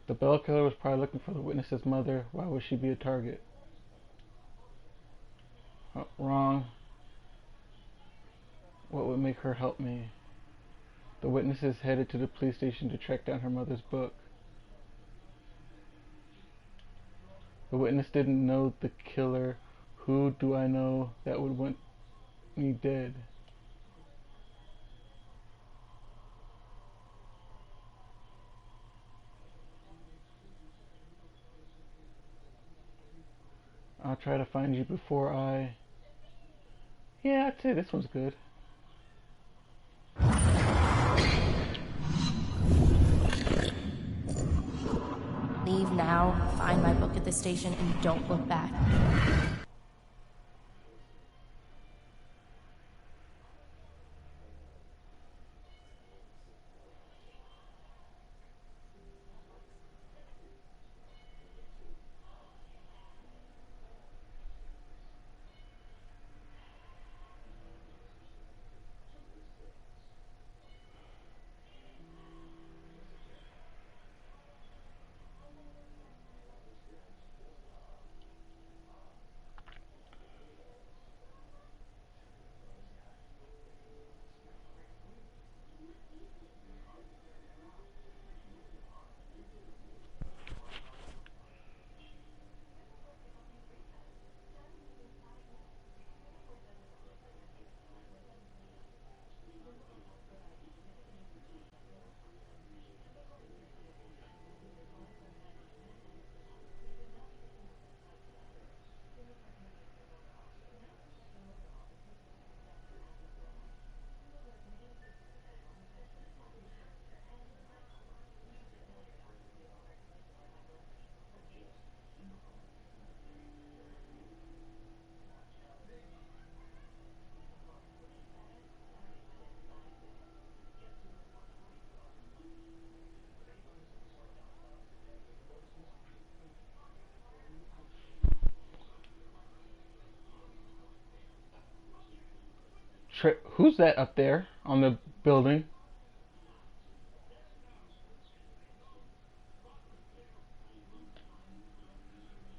The bell killer was probably looking for the witness's mother. Why would she be a target? Oh, wrong. What would make her help me? The witnesses headed to the police station to track down her mother's book. The witness didn't know the killer. Who do I know that would want me dead? I'll try to find you before I... Yeah, I'd say this one's good. Leave now, find my book at the station, and don't look back. Who's that up there on the building?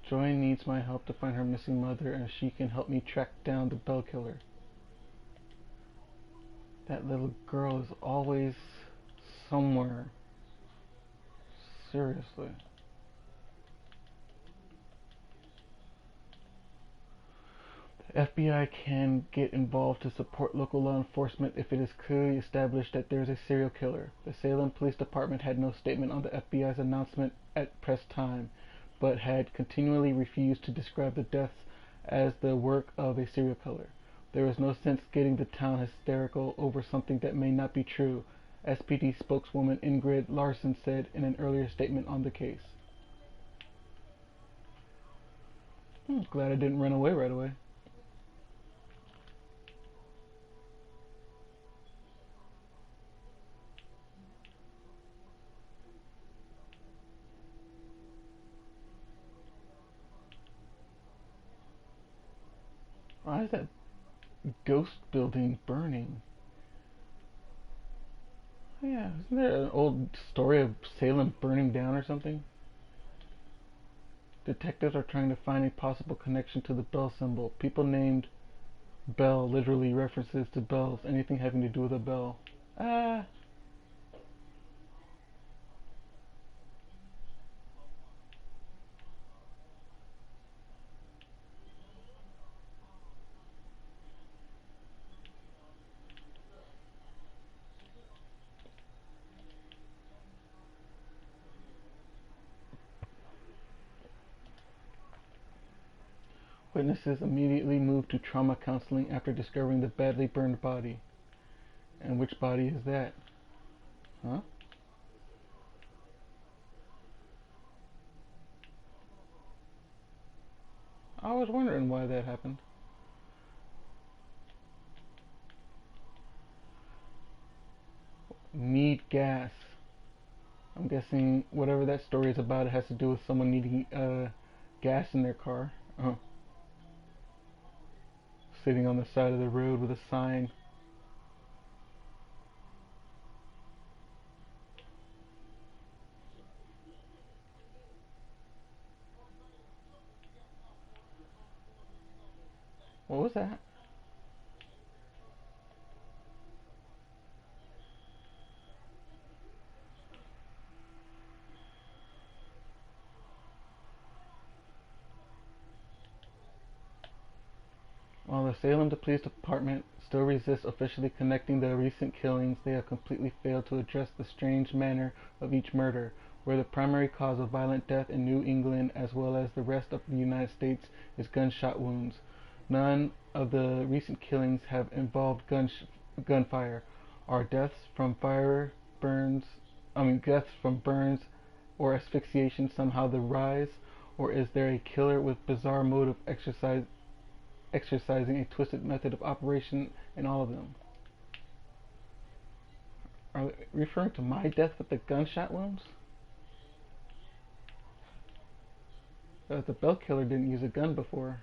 Joy needs my help to find her missing mother, and she can help me track down the Bell killer. That little girl is always somewhere. Seriously. The FBI can get involved to support local law enforcement if it is clearly established that there is a serial killer. The Salem Police Department had no statement on the FBI's announcement at press time, but had continually refused to describe the deaths as the work of a serial killer. There is no sense getting the town hysterical over something that may not be true, SPD spokeswoman Ingrid Larson said in an earlier statement on the case. Glad I didn't run away right away. Why is that ghost building burning? Yeah, isn't there an old story of Salem burning down or something? Detectives are trying to find a possible connection to the bell symbol. People named Bell literally references to bells, anything having to do with a bell. Witnesses immediately moved to trauma counseling after discovering the badly burned body. And which body is that? Huh? I was wondering why that happened. Need gas. I'm guessing whatever that story is about, it has to do with someone needing gas in their car. Sitting on the side of the road with a sign. What was that? While the Salem Police Department still resists officially connecting the recent killings, they have completely failed to address the strange manner of each murder, where the primary cause of violent death in New England as well as the rest of the United States is gunshot wounds. None of the recent killings have involved gunfire. Are deaths from burns or asphyxiation somehow the rise, or is there a killer with bizarre mode of exercising a twisted method of operation in all of them? Are they referring to my death with the gunshot wounds? The Bell Killer didn't use a gun before.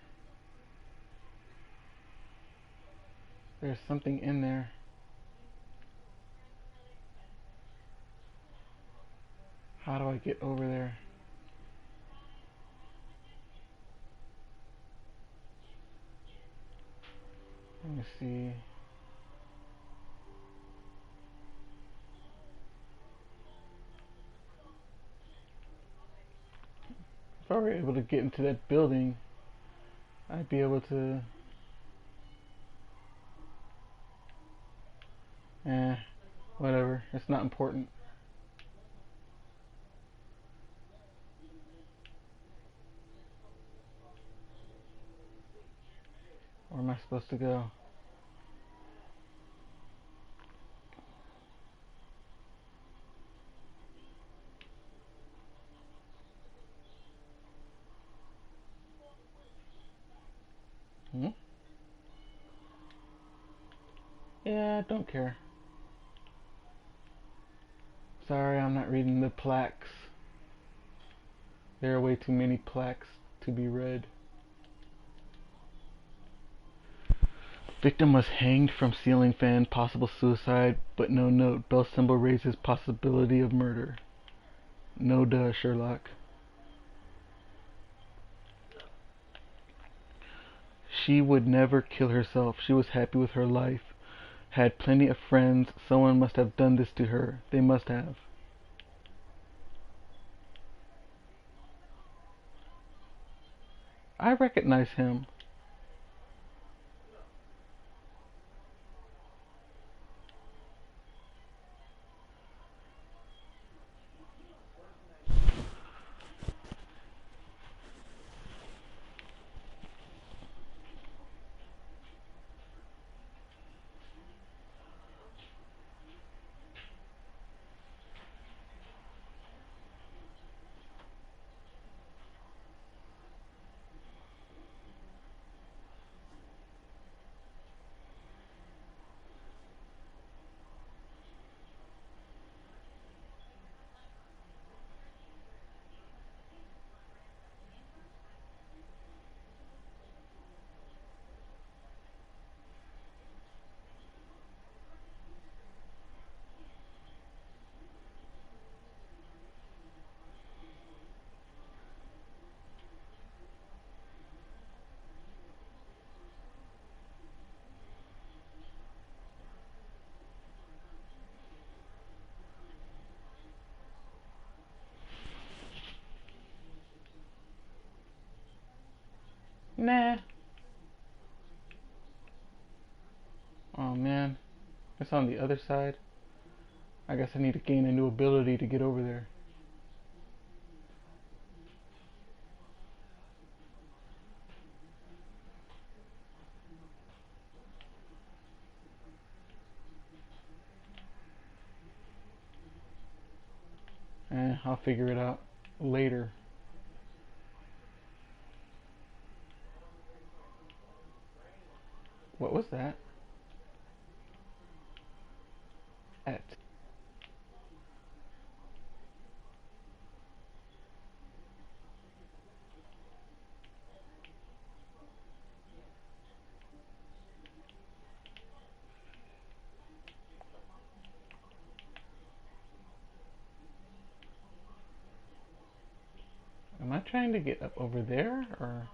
There's something in there. How do I get over there? Let me see. If I were able to get into that building, I'd be able to... whatever. It's not important. Where am I supposed to go? Yeah, I don't care. Sorry, I'm not reading the plaques. There are way too many plaques to be read. Victim was hanged from ceiling fan, possible suicide, but no note. Bell symbol raises possibility of murder. No duh, Sherlock. She would never kill herself. She was happy with her life. Had plenty of friends. Someone must have done this to her. They must have. I recognize him. Nah. Oh man. It's on the other side. I guess I need to gain a new ability to get over there. I'll figure it out later. What was that? Am I trying to get up over there, or...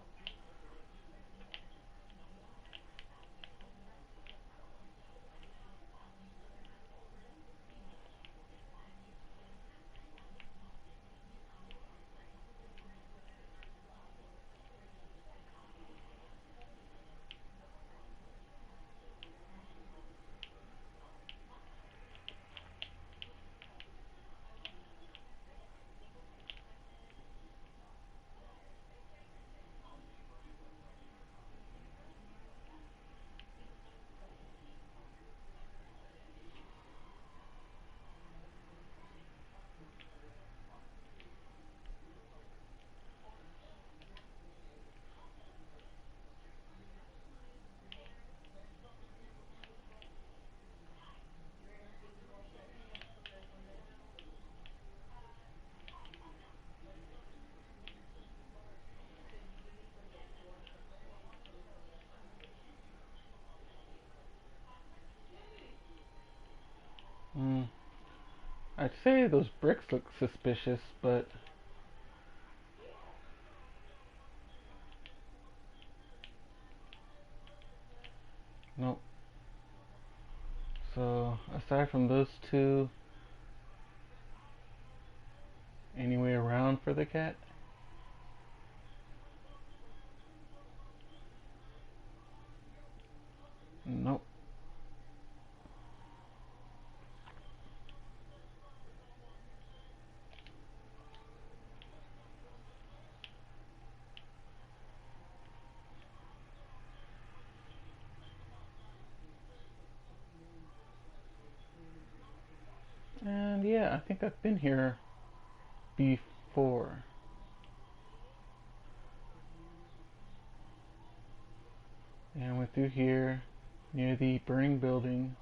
I'd say those bricks look suspicious, but nope. So aside from those two, any way around for the cat? Nope. And yeah, I think I've been here before. And I went through here near the burning building.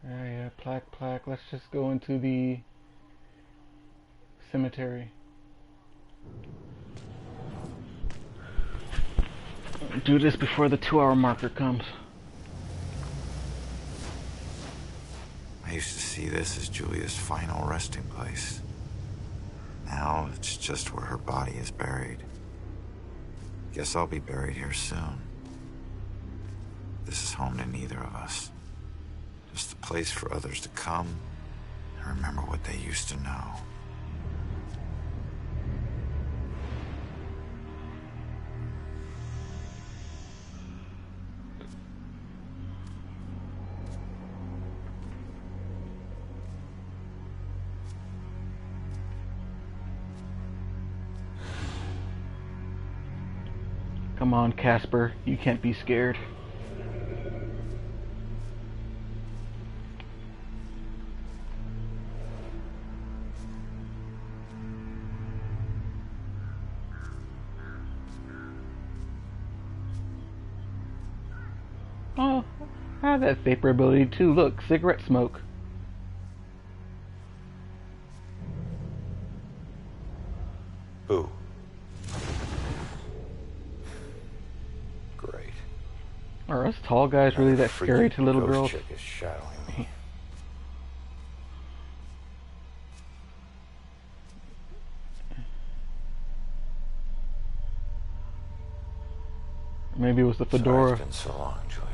Yeah, plaque. Let's just go into the cemetery. Do this before the 2-hour marker comes. I used to see this as Julia's final resting place. Now it's just where her body is buried. Guess I'll be buried here soon. This is home to neither of us. Just a place for others to come and remember what they used to know. Come on, Casper, you can't be scared. Oh, I have that vapor ability too. Look, cigarette smoke. Boo. Great. Are us tall guys really that scary to little girls? Chick is shadowing me. Maybe it was the fedora. Sorry it's been so long, Julia.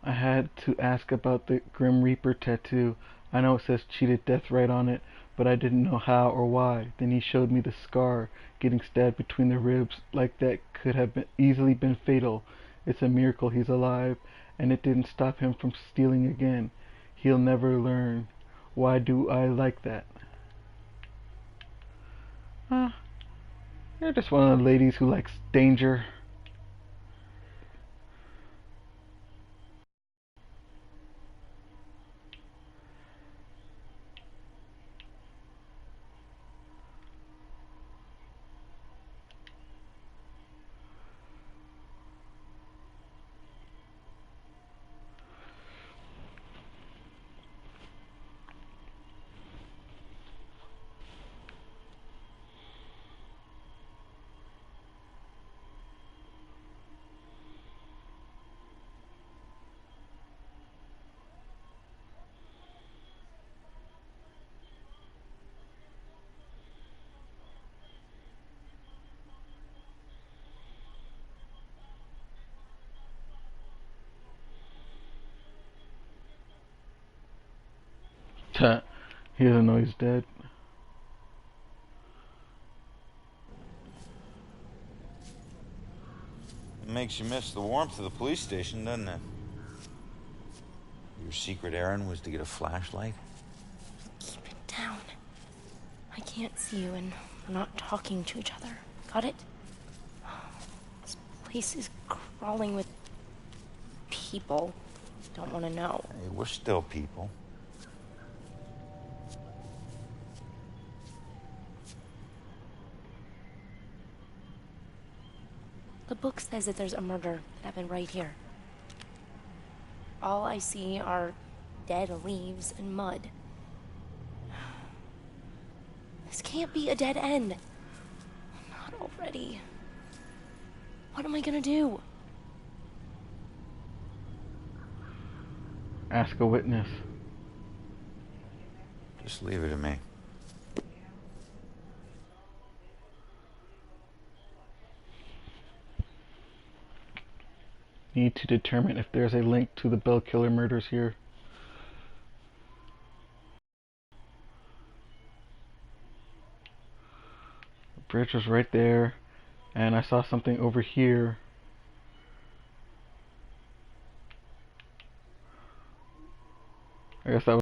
I had to ask about the Grim Reaper tattoo. I know it says cheated death right on it, but I didn't know how or why. Then he showed me the scar, getting stabbed between the ribs, like that could have easily been fatal. It's a miracle he's alive, and it didn't stop him from stealing again. He'll never learn. Why do I like that? You're just one of the ladies who likes danger. He doesn't know he's dead. It makes you miss the warmth of the police station, doesn't it? Your secret errand was to get a flashlight? Keep it down. I can't see you, and we're not talking to each other. Got it? This place is crawling with people. Don't want to know. Hey, we're still people. The book says that there's a murder that happened right here. All I see are dead leaves and mud. This can't be a dead end. Not already. What am I gonna do? Ask a witness. Just leave it to me. Need to determine if there's a link to the Bell Killer murders here. The bridge was right there, and I saw something over here. I guess that was